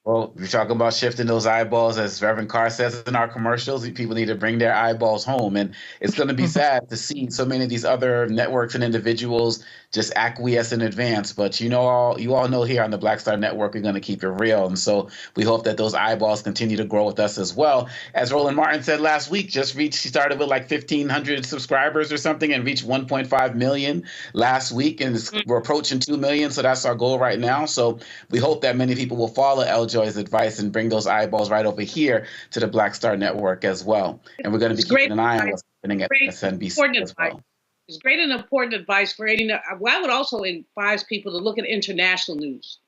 Well, we're talking about shifting those eyeballs, as Reverend Carr says in our commercials. People need to bring their eyeballs home. And it's going to be sad to see so many of these other networks and individuals just acquiesce in advance. But you all know here on the Black Star Network, we're going to keep it real. And so we hope that those eyeballs continue to grow with us as well. As Roland Martin said last week, she started with like 1,500 subscribers or something and reached 1.5 million last week. And we're approaching 2 million. So that's our goal right now. So we hope that many people will follow Joy's advice and bring those eyeballs right over here to the Black Star Network as well. And we're going to be keeping an eye on what's happening at SNBC as well. It's great and important advice for any. Well, I would also advise people to look at international news,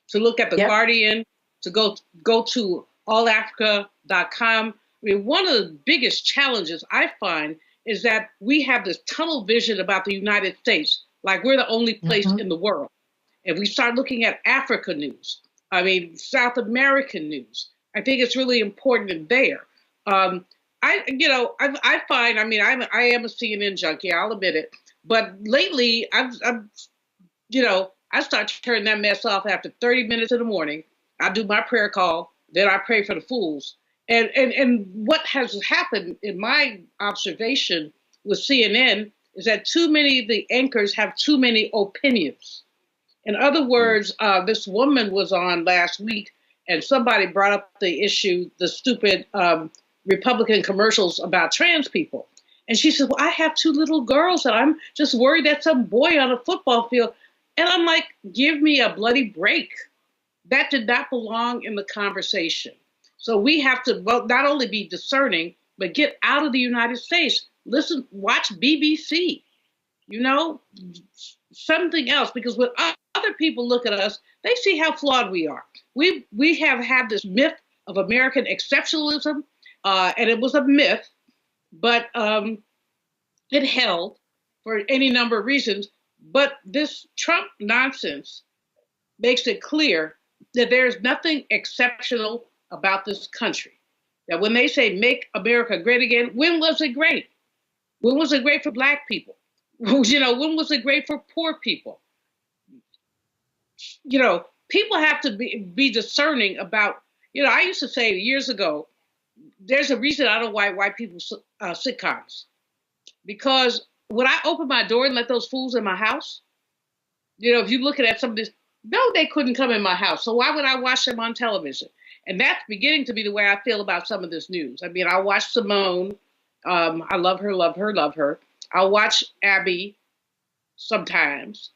to look at The Guardian, to go to allafrica.com. I mean, one of the biggest challenges I find is that we have this tunnel vision about the United States, like we're the only place in the world. If we start looking at Africa news, South American news, I think it's really important there. I find, I am a CNN junkie, I'll admit it. But lately, I start to turn that mess off after 30 minutes in the morning. I do my prayer call, then I pray for the fools. And what has happened in my observation with CNN is that too many of the anchors have too many opinions. In other words, this woman was on last week and somebody brought up the issue, the stupid Republican commercials about trans people. And she said, well, I have 2 little girls and I'm just worried that some boy on a football field. And I'm like, give me a bloody break. That did not belong in the conversation. So we have to not only be discerning, but get out of the United States. Listen, watch BBC, something else, because when other people look at us, they see how flawed we are. We have had this myth of American exceptionalism, and it was a myth, but it held for any number of reasons. But this Trump nonsense makes it clear that there's nothing exceptional about this country. That when they say make America great again, when was it great? When was it great for Black people? When was it great for poor people? People have to be discerning about, I used to say years ago, there's a reason I don't like white people's sitcoms. Because when I open my door and let those fools in my house, if you're looking at some of this, no, they couldn't come in my house. So why would I watch them on television? And that's beginning to be the way I feel about some of this news. I watch Simone. I love her, love her, love her. I'll watch Abby sometimes.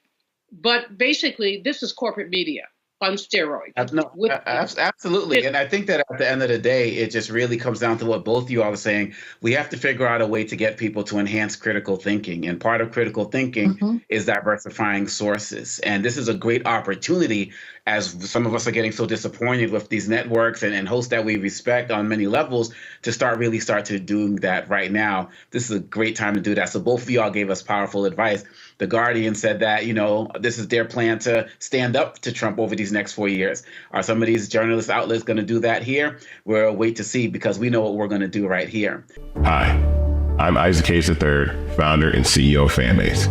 But basically, this is corporate media on steroids. Absolutely. And I think that at the end of the day, it just really comes down to what both of you all are saying. We have to figure out a way to get people to enhance critical thinking. And part of critical thinking is diversifying sources. And this is a great opportunity, as some of us are getting so disappointed with these networks and hosts that we respect on many levels, to start to do that right now. This is a great time to do that. So both of y'all gave us powerful advice. The Guardian said that, this is their plan to stand up to Trump over these next 4 years. Are some of these journalist outlets going to do that here? We'll wait to see, because we know what we're going to do right here. Hi, I'm Isaac Hayes III, founder and CEO of Fanbase.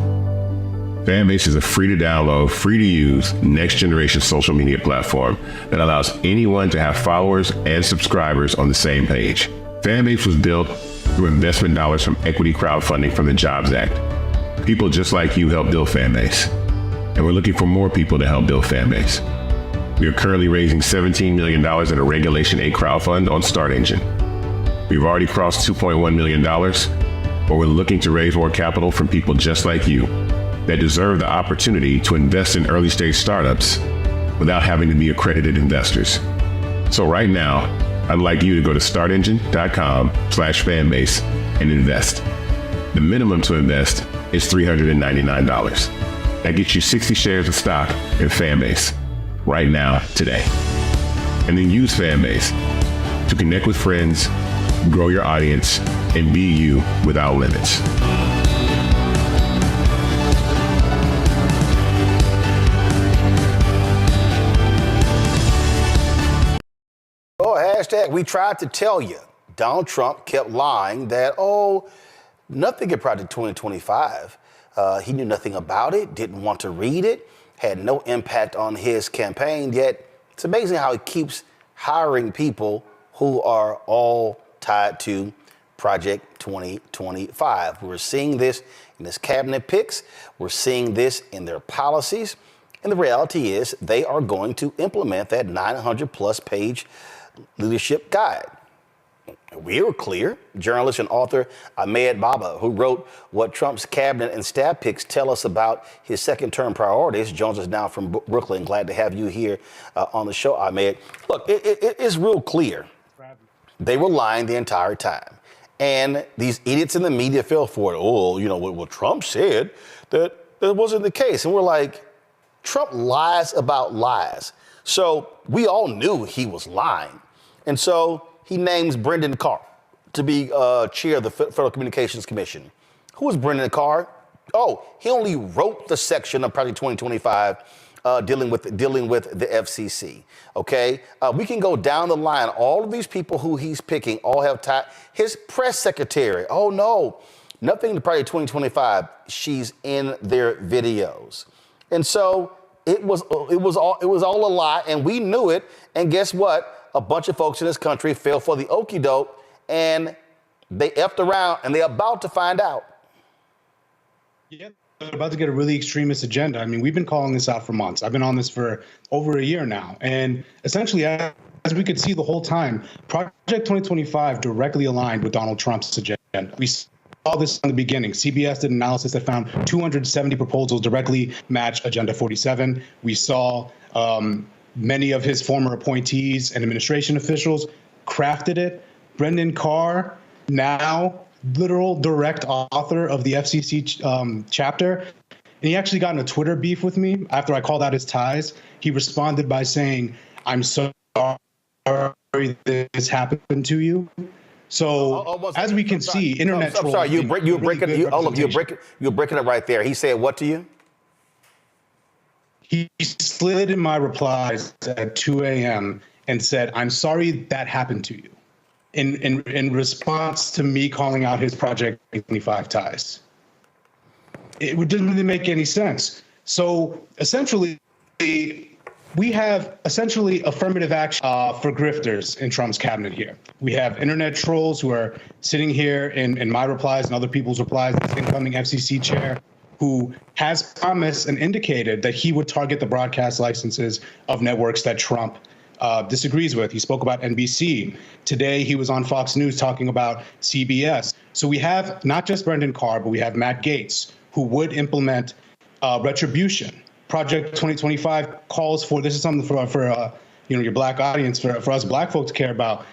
Fanbase is a free-to-download, free-to-use, next-generation social media platform that allows anyone to have followers and subscribers on the same page. Fanbase was built through investment dollars from equity crowdfunding from the Jobs Act. People just like you help build Fanbase, and we're looking for more people to help build Fanbase. We are currently raising $17 million in a Regulation A crowdfund on StartEngine. We've already crossed $2.1 million, but we're looking to raise more capital from people just like you that deserve the opportunity to invest in early-stage startups without having to be accredited investors. So right now, I'd like you to go to startengine.com/fanbase and invest. The minimum to invest is $399. That gets you 60 shares of stock in Fanbase right now, today. and then use Fanbase to connect with friends, grow your audience, and be you without limits. Hashtag, we tried to tell you. Donald Trump kept lying that, nothing at Project 2025. He knew nothing about it, didn't want to read it, had no impact on his campaign, yet it's amazing how he keeps hiring people who are all tied to Project 2025. We're seeing this in his cabinet picks. We're seeing this in their policies. And the reality is they are going to implement that 900 plus page leadership guide. We were clear. Journalist and author Ahmed Baba, who wrote what Trump's cabinet and staff picks tell us about his second term priorities, joins us now from Brooklyn. Glad to have you here on the show, Ahmed. Look, it's real clear. They were lying the entire time. And these idiots in the media fell for it. Well, Trump said that wasn't the case. And we're like, Trump lies about lies. So we all knew he was lying. And so he names Brendan Carr to be chair of the Federal Communications Commission. Who is Brendan Carr? He only wrote the section of Project 2025 dealing with the FCC. Okay, we can go down the line. All of these people who he's picking all have tied. His press secretary. Oh no, nothing to Project 2025. She's in their videos, and so it was all a lie, and we knew it. And guess what? A bunch of folks in this country fell for the okie doke, and they effed around, and they're about to find out. Yeah, they're about to get a really extremist agenda. I mean, we've been calling this out for months. I've been on this for over a year now. And essentially, as we could see the whole time, Project 2025 directly aligned with Donald Trump's agenda. We saw this in the beginning. CBS did an analysis that found 270 proposals directly match Agenda 47. We saw many of his former appointees and administration officials crafted it. Brendan Carr, now literal direct author of the FCC chapter. And he actually got in a Twitter beef with me after I called out his ties. He responded by saying, "I'm so sorry this happened to you." So as we can see, internet trolls. I'm sorry, you're breaking it right there. He said what to you? He slid in my replies at 2 a.m. and said, "I'm sorry that happened to you," in response to me calling out his Project 25 ties. It didn't really make any sense. So essentially, we have affirmative action for grifters in Trump's cabinet here. We have internet trolls who are sitting here in my replies and other people's replies, the incoming FCC chair, who has promised and indicated that he would target the broadcast licenses of networks that Trump disagrees with. He spoke about NBC. Today, he was on Fox News talking about CBS. So we have not just Brendan Carr, but we have Matt Gaetz, who would implement retribution. Project 2025 calls for, this is something for your black audience, for us black folks to care about,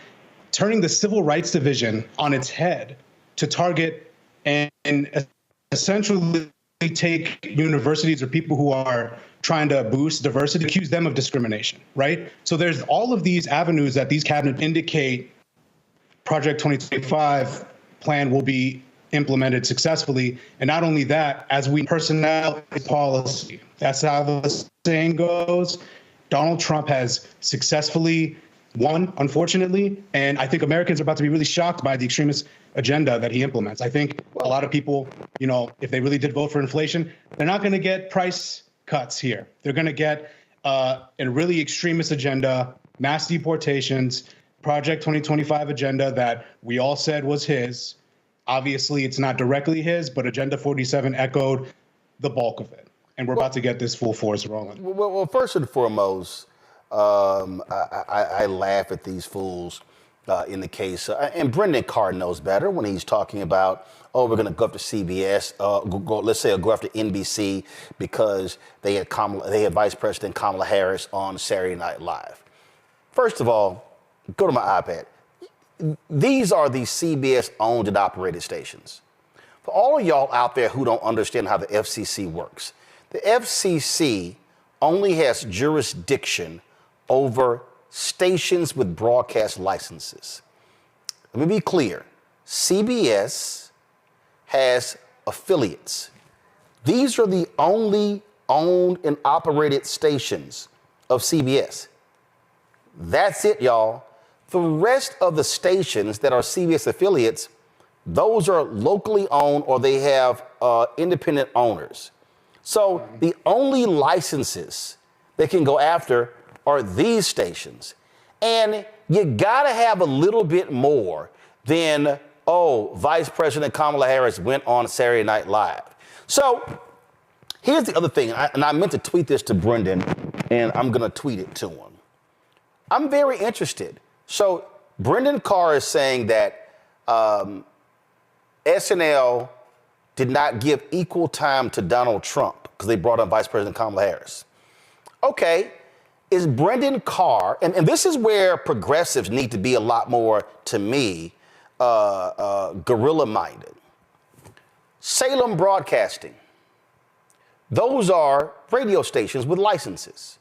turning the Civil Rights Division on its head to target and essentially take universities or people who are trying to boost diversity, accuse them of discrimination, right? So there's all of these avenues that these cabinets indicate Project 2025 plan will be implemented successfully. And not only that, as we personnel policy, that's how the saying goes. Donald Trump has successfully won, unfortunately, and I think Americans are about to be really shocked by the extremist agenda that he implements. I think a lot of people, if they really did vote for inflation, they're not going to get price cuts here. They're going to get a really extremist agenda, mass deportations, Project 2025 agenda that we all said was his. Obviously, it's not directly his, but Agenda 47 echoed the bulk of it. And we're about to get this full force rolling. Well, first and foremost, I laugh at these fools in the case. And Brendan Carr knows better when he's talking about, we're going to go after CBS, let's say go after NBC because they had Vice President Kamala Harris on Saturday Night Live. First of all, go to my iPad. These are the CBS owned and operated stations. For all of y'all out there who don't understand how the FCC works, the FCC only has jurisdiction over stations with broadcast licenses. Let me be clear. CBS has affiliates. These are the only owned and operated stations of CBS. That's it, y'all. The rest of the stations that are CBS affiliates, those are locally owned or they have independent owners. So the only licenses they can go after are these stations. And you gotta have a little bit more than, oh, Vice President Kamala Harris went on Saturday Night Live. So here's the other thing, and I meant to tweet this to Brendan, and I'm gonna tweet it to him. I'm very interested. So Brendan Carr is saying that SNL did not give equal time to Donald Trump because they brought up Vice President Kamala Harris. Okay, is Brendan Carr, and this is where progressives need to be a lot more, to me, guerrilla-minded. Salem Broadcasting. Those are radio stations with licenses.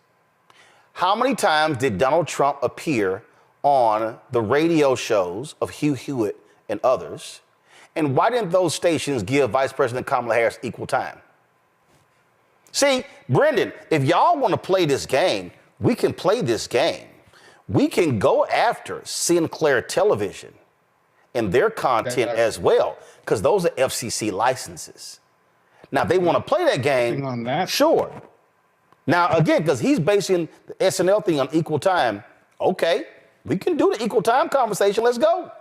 How many times did Donald Trump appear on the radio shows of Hugh Hewitt and others? And why didn't those stations give Vice President Kamala Harris equal time? See, Brendan, if y'all want to play this game, we can play this game. We can go after Sinclair Television and their content as well, because those are FCC licenses. Now, if they want to play that game, on that. Sure. Now, again, because he's basing the SNL thing on equal time, okay, we can do the equal time conversation. Let's go.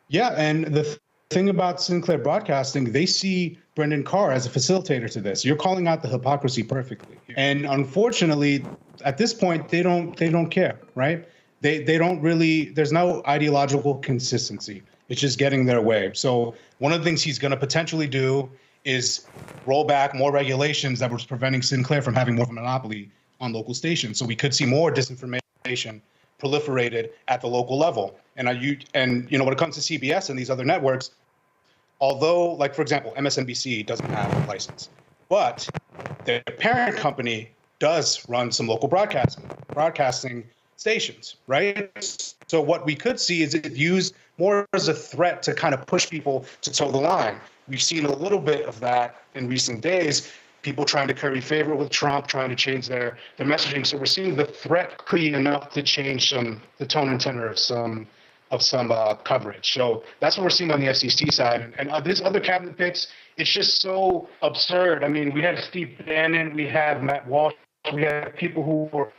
Yeah, and the thing about Sinclair Broadcasting, they see Brendan Carr as a facilitator to this. You're calling out the hypocrisy perfectly. And unfortunately, at this point, they don't care, right? They don't really, there's no ideological consistency. It's just getting their way. So one of the things he's going to potentially do is roll back more regulations that was preventing Sinclair from having more of a monopoly on local stations. So we could see more disinformation proliferated at the local level. And you know, when it comes to CBS and these other networks, although, like, for example, MSNBC doesn't have a license, but their parent company does run some local broadcasting stations, right? So what we could see is it used more as a threat to kind of push people to toe the line. We've seen a little bit of that in recent days, people trying to curry favor with Trump, trying to change their messaging. So we're seeing the threat create enough to change the tone and tenor of some coverage. So that's what we're seeing on the FCC side. And these other cabinet picks, it's just so absurd. I mean, we had Steve Bannon, we had Matt Walsh, we had people who were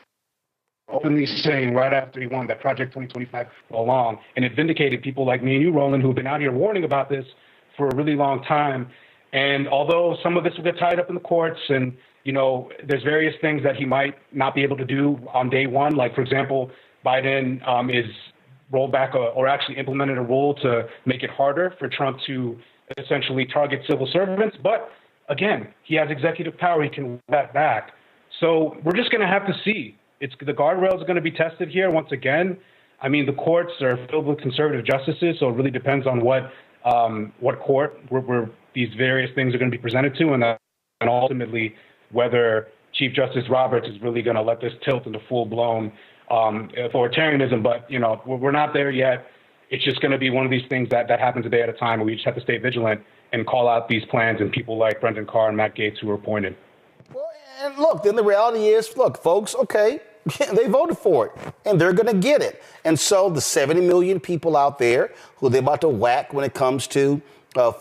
openly saying right after he won that Project 2025 along, and it vindicated people like me and you, Roland, who have been out here warning about this for a really long time. And although some of this will get tied up in the courts, and you know, there's various things that he might not be able to do on day one, like for example, Biden is rolled back or actually implemented a rule to make it harder for Trump to essentially target civil servants. But again, he has executive power; he can roll that back. So we're just going to have to see. The guardrails are going to be tested here once again. I mean, the courts are filled with conservative justices, so it really depends on what court where these various things are going to be presented to, and ultimately whether Chief Justice Roberts is really going to let this tilt into full-blown authoritarianism. But, you know, we're not there yet. It's just going to be one of these things that happens a day at a time, and we just have to stay vigilant and call out these plans and people like Brendan Carr and Matt Gaetz who were appointed. Well, and look, then the reality is, look, folks, okay, they voted for it, and they're going to get it. And so the 70 million people out there who they're about to whack when it comes to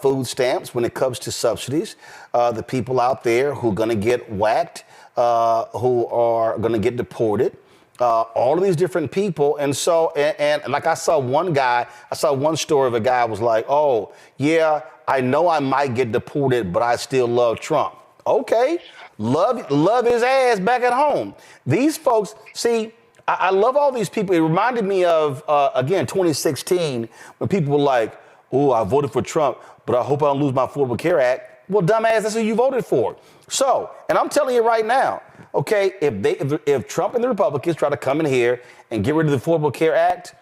food stamps, when it comes to subsidies, the people out there who are going to get whacked, who are going to get deported, all of these different people. And so, and like I saw one story of a guy was like, oh, yeah, I know I might get deported, but I still love Trump. Okay, love his ass back at home. These folks, see, I love all these people. It reminded me of, again, 2016, when people were like, oh, I voted for Trump, but I hope I don't lose my Affordable Care Act. Well, dumbass, that's who you voted for. So, and I'm telling you right now, okay, if Trump and the Republicans try to come in here and get rid of the Affordable Care Act,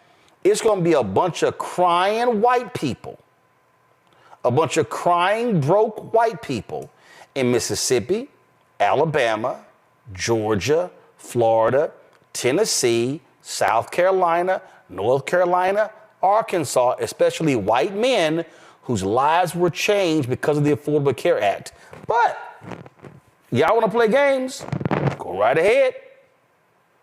it's going to be a bunch of crying white people, a bunch of crying broke white people in Mississippi, Alabama, Georgia, Florida, Tennessee, South Carolina, North Carolina, Arkansas, especially white men whose lives were changed because of the Affordable Care Act. But y'all want to play games? Go right ahead.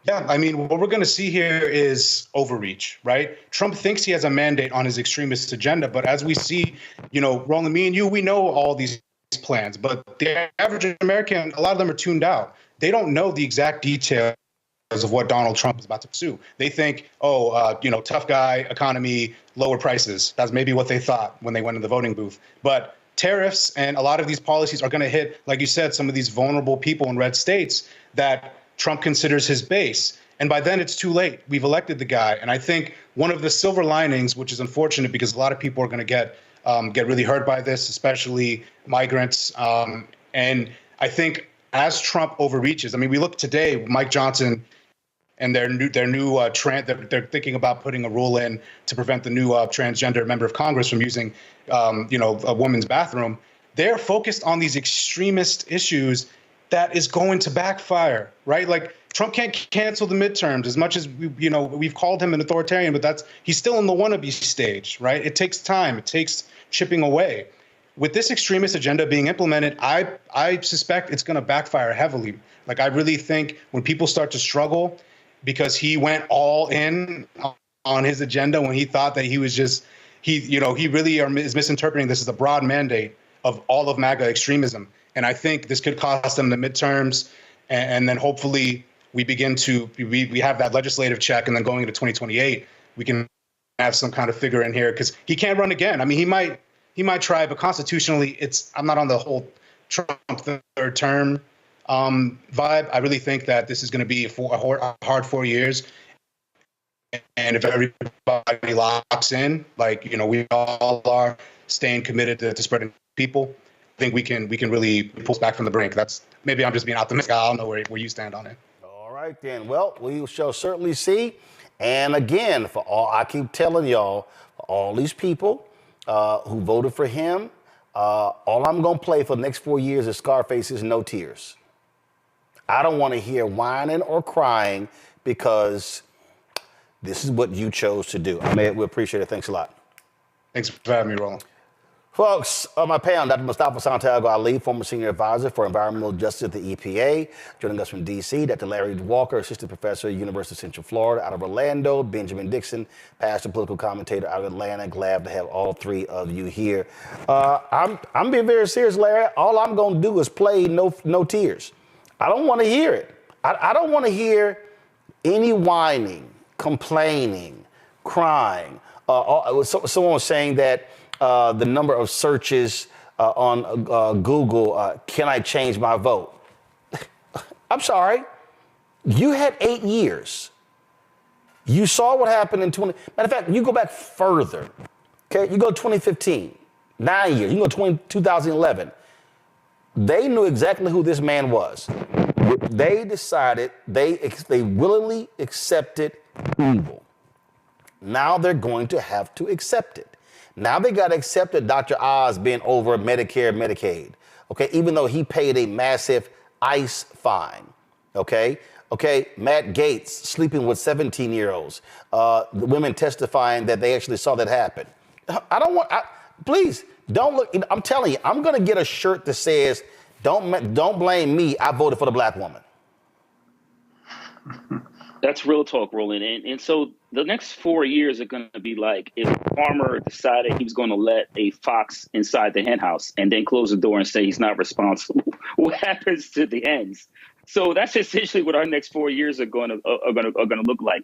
Yeah, I mean, what we're going to see here is overreach, right? Trump thinks he has a mandate on his extremist agenda, but as we see, Roland, me and you, we know all these plans, but the average American, a lot of them are tuned out. They don't know the exact details of what Donald Trump is about to pursue. They think, tough guy, economy, lower prices. That's maybe what they thought when they went in the voting booth. But tariffs and a lot of these policies are going to hit, like you said, some of these vulnerable people in red states that Trump considers his base. And by then it's too late. We've elected the guy. And I think one of the silver linings, which is unfortunate because a lot of people are going to get really hurt by this, especially migrants. And I think as Trump overreaches, I mean, we look today, Mike Johnson and their new they're thinking about putting a rule in to prevent the new transgender member of Congress from using, a woman's bathroom. They're focused on these extremist issues that is going to backfire, right? Like Trump can't cancel the midterms as much as we've called him an authoritarian, but he's still in the wannabe stage, right? It takes time. It takes chipping away. With this extremist agenda being implemented, I suspect it's going to backfire heavily. Like I really think when people start to struggle because he went all in on his agenda when he thought that he was he really is misinterpreting this as a broad mandate of all of MAGA extremism. And I think this could cost them the midterms. And then hopefully we begin to, we have that legislative check. And then going into 2028, we can have some kind of figure in here because he can't run again. I mean, he might try, but constitutionally, I'm not on the whole Trump third term vibe. I really think that this is going to be a hard 4 years. And if everybody locks in, we all are staying committed to spreading people, I think we can really pull us back from the brink. Maybe I'm just being optimistic. I don't know where you stand on it. All right, then. Well, we shall certainly see. And again, I keep telling y'all, for all these people who voted for him, all I'm going to play for the next 4 years is Scarface's No Tears. I don't want to hear whining or crying because this is what you chose to do. We appreciate it. Thanks a lot. Thanks for having me, Roland. Folks, on my panel, Dr. Mustafa Santiago Ali, former senior advisor for environmental justice at the EPA. Joining us from D.C., Dr. Larry Walker, assistant professor at University of Central Florida. Out of Orlando, Benjamin Dixon, pastor, political commentator out of Atlanta. Glad to have all three of you here. I'm being very serious, Larry. All I'm going to do is play No Tears. I don't want to hear it. I don't want to hear any whining, complaining, crying. Someone was saying that the number of searches on Google, can I change my vote? I'm sorry. You had 8 years. You saw what happened in matter of fact, you go back further. Okay, you go to 2015, 9 years. You go to 2011. They knew exactly who this man was. They decided, they willingly accepted evil. Now they're going to have to accept it. Now they got to accept that Dr. Oz being over Medicare, Medicaid, okay, even though he paid a massive ICE fine, okay? Matt Gaetz sleeping with 17-year-olds, the women testifying that they actually saw that happen. Please, don't look, I'm telling you, I'm going to get a shirt that says, don't blame me, I voted for the black woman. That's real talk, Roland. And so the next 4 years are going to be like if Farmer decided he was going to let a fox inside the hen house and then close the door and say he's not responsible. What happens to the hens? So that's essentially what our next 4 years are going to look like.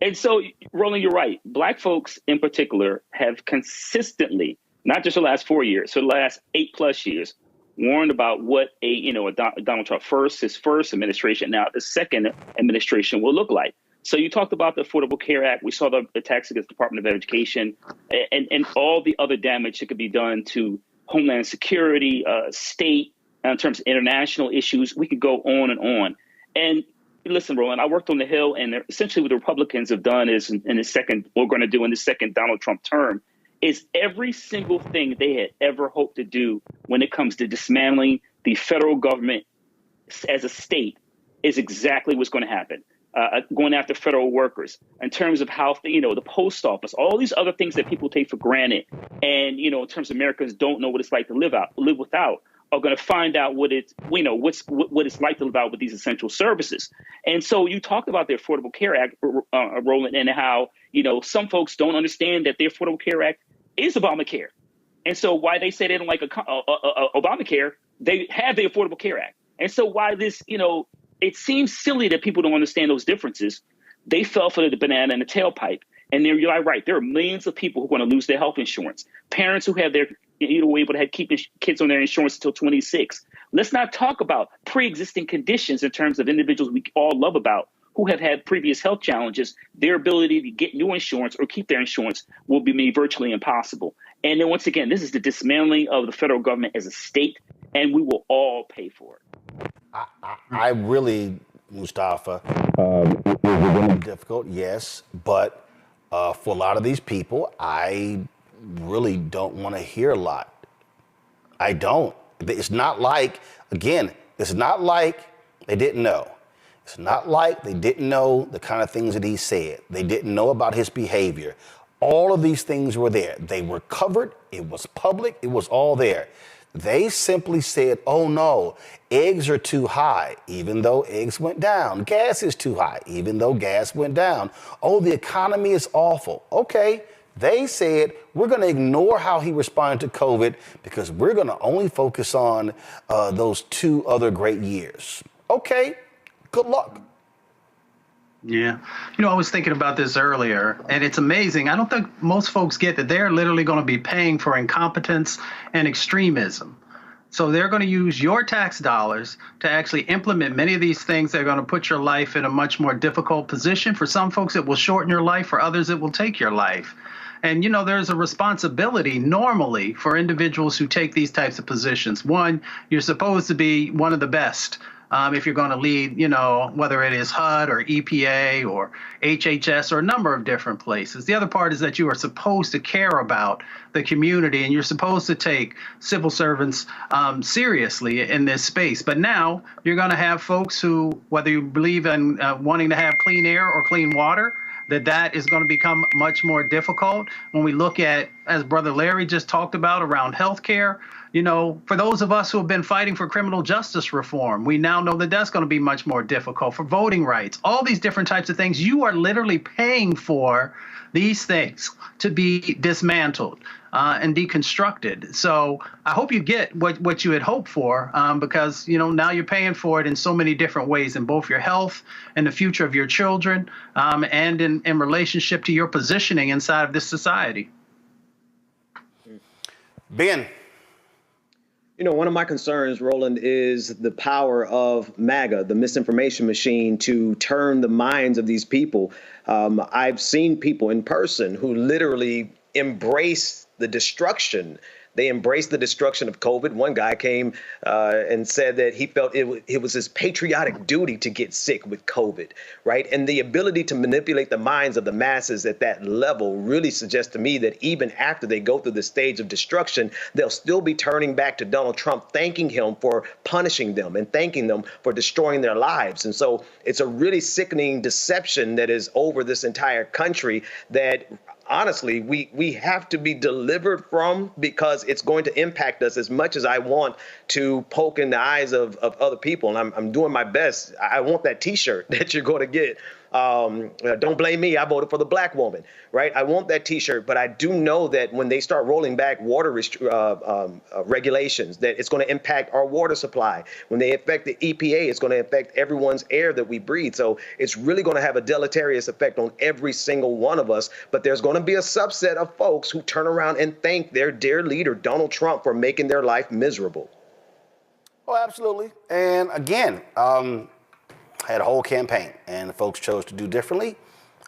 And so, Roland, you're right. Black folks in particular have consistently, not just the last 4 years, so the last 8+ years, warned about what Donald Trump his first administration, now the second administration will look like. So you talked about the Affordable Care Act. We saw the attacks against the Department of Education and all the other damage that could be done to Homeland Security, state, in terms of international issues. We could go on and on. And listen, Roland, I worked on the Hill, and essentially what the Republicans have done is in the second Donald Trump term, is every single thing they had ever hoped to do when it comes to dismantling the federal government as a state is exactly what's going to happen. going after federal workers, in terms of how, the post office, all these other things that people take for granted. And, in terms of Americans don't know what it's like to live without, are going to find out what it's like to live out with these essential services. And so you talked about the Affordable Care Act, Roland, and how, some folks don't understand that the Affordable Care Act is Obamacare. And so why they say they don't like Obamacare, they have the Affordable Care Act. And so why this, it seems silly that people don't understand those differences. They fell for the banana in the tailpipe. And you're right. There are millions of people who are going to lose their health insurance. Parents who have their, were able to keep kids on their insurance until 26. Let's not talk about pre-existing conditions in terms of individuals we all love about who have had previous health challenges. Their ability to get new insurance or keep their insurance will be made virtually impossible. And then once again, this is the dismantling of the federal government as a state, and we will all pay for it. I really, Mustafa, it will be difficult, yes, but for a lot of these people, I really don't want to hear a lot. I don't. It's not like, again, it's not like they didn't know. It's not like they didn't know the kind of things that he said. They didn't know about his behavior. All of these things were there. They were covered. It was public. It was all there. They simply said, oh no, eggs are too high, even though eggs went down. Gas is too high, even though gas went down. Oh, the economy is awful. Okay, they said, we're going to ignore how he responded to COVID because we're going to only focus on those 2 other great years. Okay, good luck. Yeah. I was thinking about this earlier, and it's amazing. I don't think most folks get that they're literally going to be paying for incompetence and extremism. So they're going to use your tax dollars to actually implement many of these things that are going to put your life in a much more difficult position. For some folks, it will shorten your life. For others, it will take your life. And, there's a responsibility normally for individuals who take these types of positions. One, you're supposed to be one of the best. If you're going to lead, whether it is HUD or EPA or HHS or a number of different places. The other part is that you are supposed to care about the community and you're supposed to take civil servants seriously in this space. But now you're going to have folks who, whether you believe in wanting to have clean air or clean water, that is going to become much more difficult. When we look at, as Brother Larry just talked about, around healthcare, for those of us who have been fighting for criminal justice reform, we now know that that's going to be much more difficult. For voting rights, all these different types of things, you are literally paying for these things to be dismantled and deconstructed. So I hope you get what you had hoped for, because, now you're paying for it in so many different ways, in both your health and the future of your children, and in relationship to your positioning inside of this society. Ben. One of my concerns, Roland, is the power of MAGA, the misinformation machine, to turn the minds of these people. I've seen people in person who literally embrace the destruction. They embraced the destruction of COVID. One guy came and said that he felt it was his patriotic duty to get sick with COVID, right? And the ability to manipulate the minds of the masses at that level really suggests to me that even after they go through the stage of destruction, they'll still be turning back to Donald Trump, thanking him for punishing them and thanking them for destroying their lives. And so it's a really sickening deception that is over this entire country that honestly, we have to be delivered from, because it's going to impact us as much as I want to poke in the eyes of other people. And I'm doing my best. I want that T-shirt that you're going to get. Don't blame me. I voted for the black woman, right? I want that T-shirt, but I do know that when they start rolling back water regulations, that it's going to impact our water supply. When they affect the EPA, it's going to affect everyone's air that we breathe. So it's really going to have a deleterious effect on every single one of us. But there's going to be a subset of folks who turn around and thank their dear leader, Donald Trump, for making their life miserable. Oh, absolutely. And again, had a whole campaign, and the folks chose to do differently.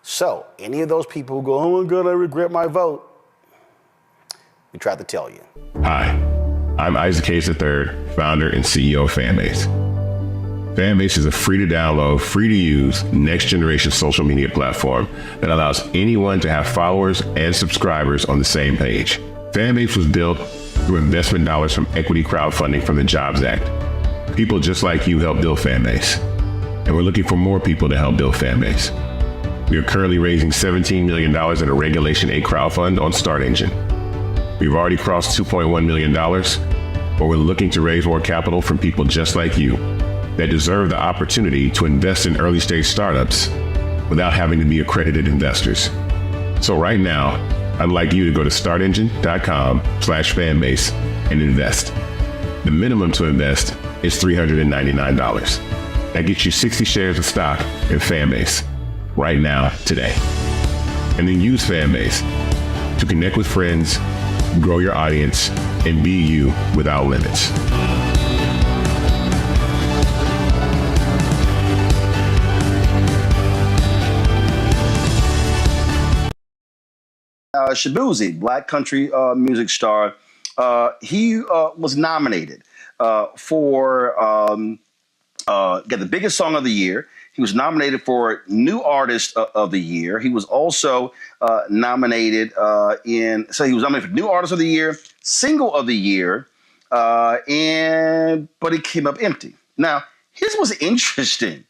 So any of those people who go, oh my God, I regret my vote, we tried to tell you. Hi, I'm Isaac Hayes III, founder and CEO of Fanbase. Fanbase is a free to download, free to use, next generation social media platform that allows anyone to have followers and subscribers on the same page. Fanbase was built through investment dollars from equity crowdfunding from the Jobs Act. People just like you helped build Fanbase. and we're looking for more people to help build Fanbase. We are currently raising $17 million in a Regulation A crowdfund on StartEngine. We've already crossed $2.1 million, but we're looking to raise more capital from people just like you that deserve the opportunity to invest in early stage startups without having to be accredited investors. So right now, I'd like you to go to startengine.com/fanbase and invest. The minimum to invest is $399. That gets you 60 shares of stock in Fanbase right now, today. And then use Fanbase to connect with friends, grow your audience, and be you without limits. Shabuzi, black country music star, he was nominated for got the biggest song of the year. He was nominated for New Artist of the Year. He was also nominated for New Artist of the Year, Single of the Year, but he came up empty. Now, his was interesting.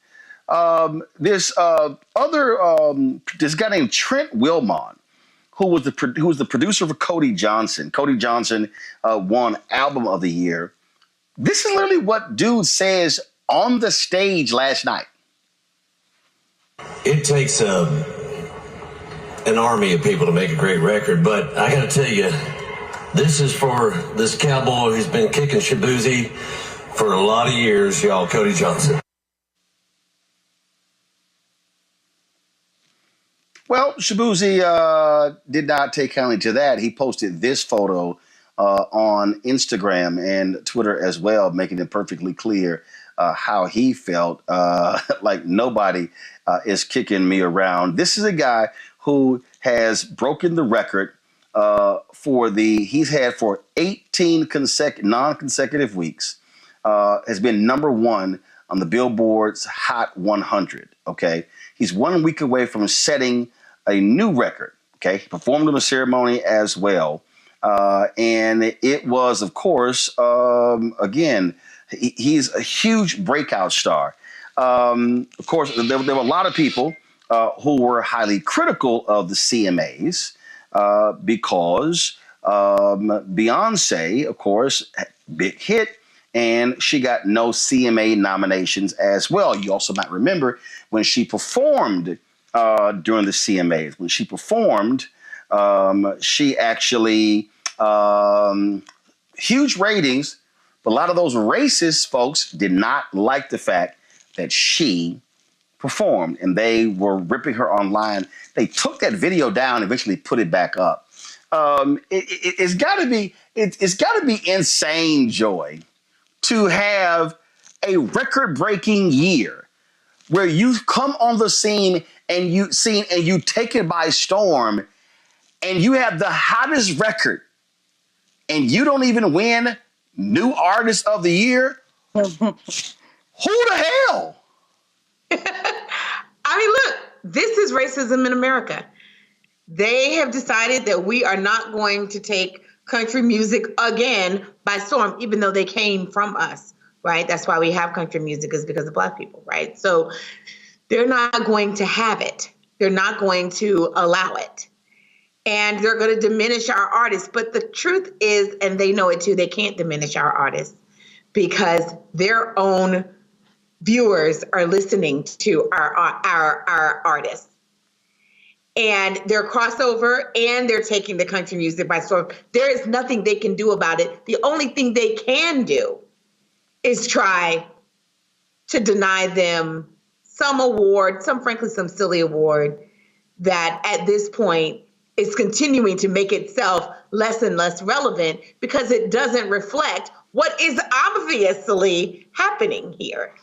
This guy named Trent Wilmot, who was the producer for Cody Johnson. Cody Johnson won Album of the Year. This is literally what dude says on the stage last night. It takes an army of people to make a great record, but I got to tell you, this is for this cowboy who's been kicking Shabuzi for a lot of years, y'all, Cody Johnson. Well, Shabuzi did not take kindly to that. He posted this photo on Instagram and Twitter as well, making it perfectly clear how he felt, like nobody is kicking me around. This is a guy who has broken the record he's had for 18 non-consecutive weeks, has been number one on the Billboard's Hot 100, okay? He's 1 week away from setting a new record, okay? He performed in the ceremony as well. And it was, of course, again, he's a huge breakout star. Of course, there were a lot of people who were highly critical of the CMAs because Beyonce, of course, big hit, and she got no CMA nominations as well. You also might remember when she performed during the CMAs. When she performed, she actually, huge ratings, but a lot of those racist folks did not like the fact that she performed, and they were ripping her online. They took that video down and eventually put it back up. It's got to be insane, Joy, to have a record-breaking year where you come on the scene and you take it by storm, and you have the hottest record, and you don't even win New Artist of the Year. Who the hell? I mean, look, this is racism in America. They have decided that we are not going to take country music again by storm, even though they came from us, right? That's why we have country music, is because of Black people, right? So they're not going to have it. They're not going to allow it. And they're going to diminish our artists. But the truth is, and they know it too, they can't diminish our artists because their own viewers are listening to our artists. And they're crossover, and they're taking the country music by storm. There is nothing they can do about it. The only thing they can do is try to deny them some award, frankly, some silly award that at this point is continuing to make itself less and less relevant because it doesn't reflect what is obviously happening here.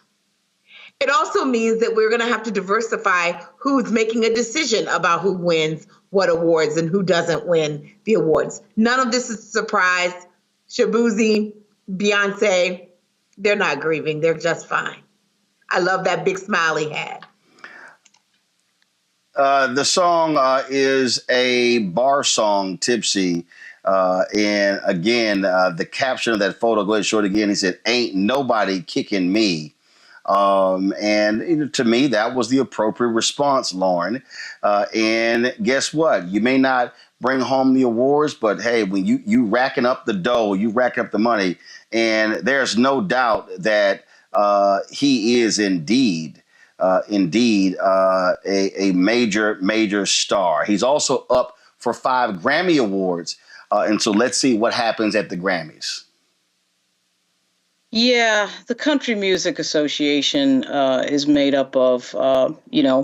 It also means that we're going to have to diversify who's making a decision about who wins what awards and who doesn't win the awards. None of this is a surprise. Shabuzi, Beyonce, they're not grieving. They're just fine. I love that big smile he had. The song is a bar song, Tipsy. And again, the caption of that photo, go ahead and show it again. He said, "Ain't nobody kicking me And to me, that was the appropriate response, Lauren. And guess what? You may not bring home the awards, but hey, when you racking up the dough, you rack up the money, and there's no doubt that he is indeed a major star. He's also up for 5 Grammy Awards. And so let's see what happens at the Grammys. Yeah, the Country Music Association is made up of,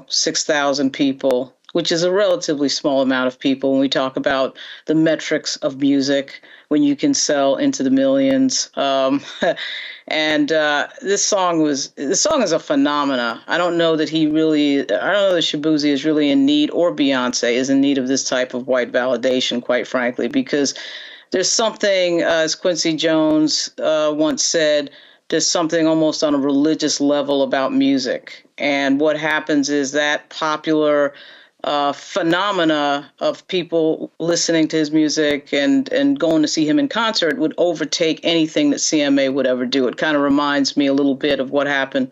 6,000 people, which is a relatively small amount of people when we talk about the metrics of music, when you can sell into the millions. And this song is a phenomena. I don't know that Shabuzi is really in need, or Beyonce is in need of this type of white validation, quite frankly, because there's something, as Quincy Jones once said, there's something almost on a religious level about music. And what happens is that popular phenomena of people listening to his music and going to see him in concert would overtake anything that CMA would ever do. It kind of reminds me a little bit of what happened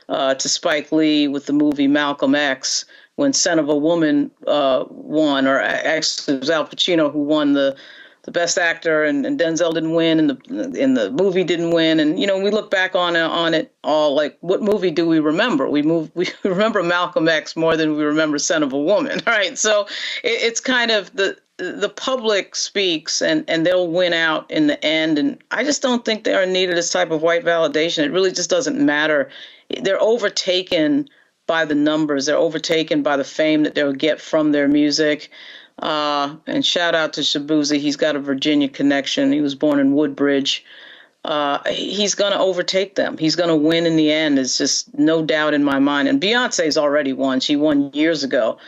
to Spike Lee with the movie Malcolm X, when Son of a Woman won, or actually it was Al Pacino who won the Best Actor, and Denzel didn't win, and the movie didn't win. And we look back on it all like, what movie do we remember? We remember Malcolm X more than we remember Son of a Woman, right? So it's kind of the public speaks, and they'll win out in the end. And I just don't think they are in need of this type of white validation. It really just doesn't matter. They're overtaken by the numbers. They're overtaken by the fame that they'll get from their music. And shout out to Shabuzi. He's got a Virginia connection. He was born in Woodbridge. He's going to overtake them. He's going to win in the end. It's just no doubt in my mind. And Beyonce's already won. She won years ago.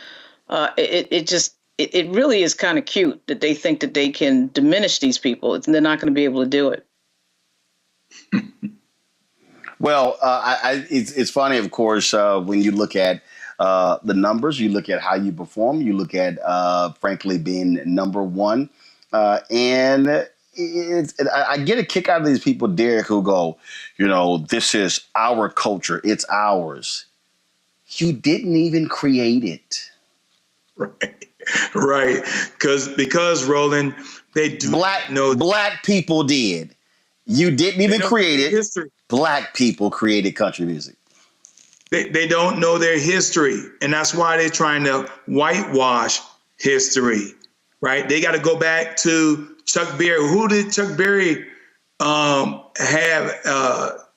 It really is kind of cute that they think that they can diminish these people. They're not going to be able to do it. Well, it's funny, of course, when you look at the numbers, you look at how you perform, you look at, frankly, being number one. And I get a kick out of these people, Derek, who go, this is our culture. It's ours. You didn't even create it. Right. Because Roland, they do Black people did. You didn't even create it. History. Black people created country music. They don't know their history, and that's why they're trying to whitewash history, right? They got to go back to Chuck Berry. Who did Chuck Berry have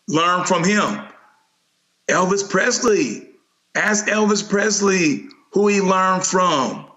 learn from him? Elvis Presley. Ask Elvis Presley who he learned from,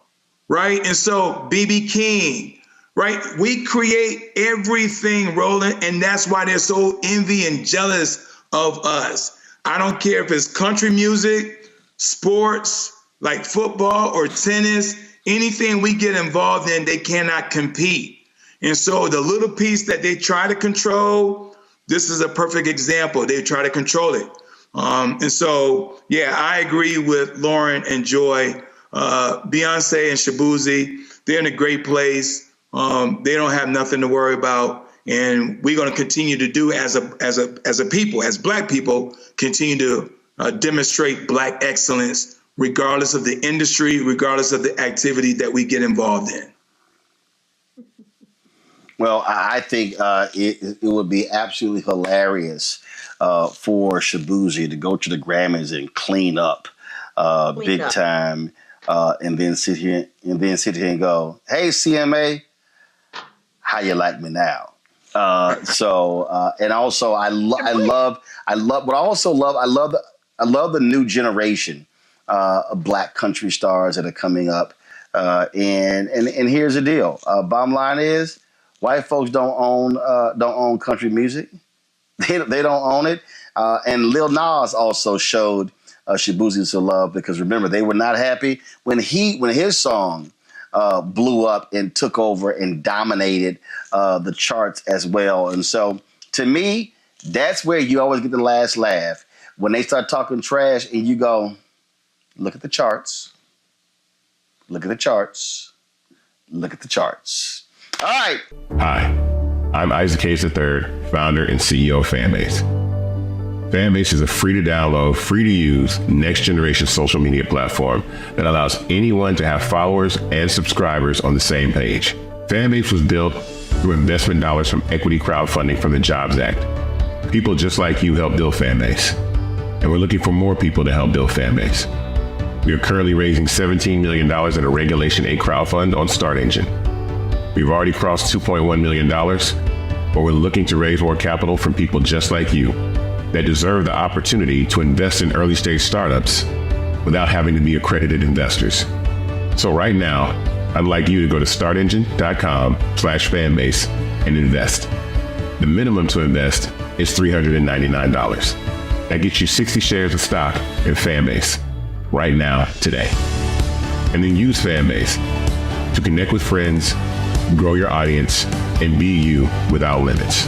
right? And so B.B. King, right? We create everything, Roland, and that's why they're so envy and jealous of us. I don't care if it's country music, sports, like football or tennis, anything we get involved in, they cannot compete. And so the little piece that they try to control, this is a perfect example. They try to control it. And so, yeah, I agree with Lauren and Joy. Beyonce and Shabuzi, they're in a great place. They don't have nothing to worry about. And we're going to continue to do as a people, as Black people, continue to demonstrate Black excellence, regardless of the industry, regardless of the activity that we get involved in. Well, I think it would be absolutely hilarious for Shabuzi to go to the Grammys and clean up big time, and then sit here and go, "Hey, CMA, how you like me now?" And also I love the new generation of Black country stars that are coming up. And here's the deal. Bottom line is, white folks don't own country music. They don't own it. And Lil Nas also showed Shabuzi some love, because remember, they were not happy when his song blew up and took over and dominated the charts as well. And so, to me, that's where you always get the last laugh, when they start talking trash and you go, look at the charts, look at the charts, look at the charts. All right. Hi, I'm Isaac Hayes III, founder and CEO of Fanbase. Fanbase is a free to download, free to use, next generation social media platform that allows anyone to have followers and subscribers on the same page. Fanbase was built through investment dollars from equity crowdfunding from the Jobs Act. People just like you help build Fanbase, and we're looking for more people to help build Fanbase. We are currently raising $17 million in a Regulation A crowdfund on StartEngine. We've already crossed $2.1 million, but we're looking to raise more capital from people just like you that deserve the opportunity to invest in early stage startups without having to be accredited investors. So right now, I'd like you to go to startengine.com/fanbase and invest. The minimum to invest is $399. That gets you 60 shares of stock in Fanbase right now, today. And then use Fanbase to connect with friends, grow your audience, and be you without limits.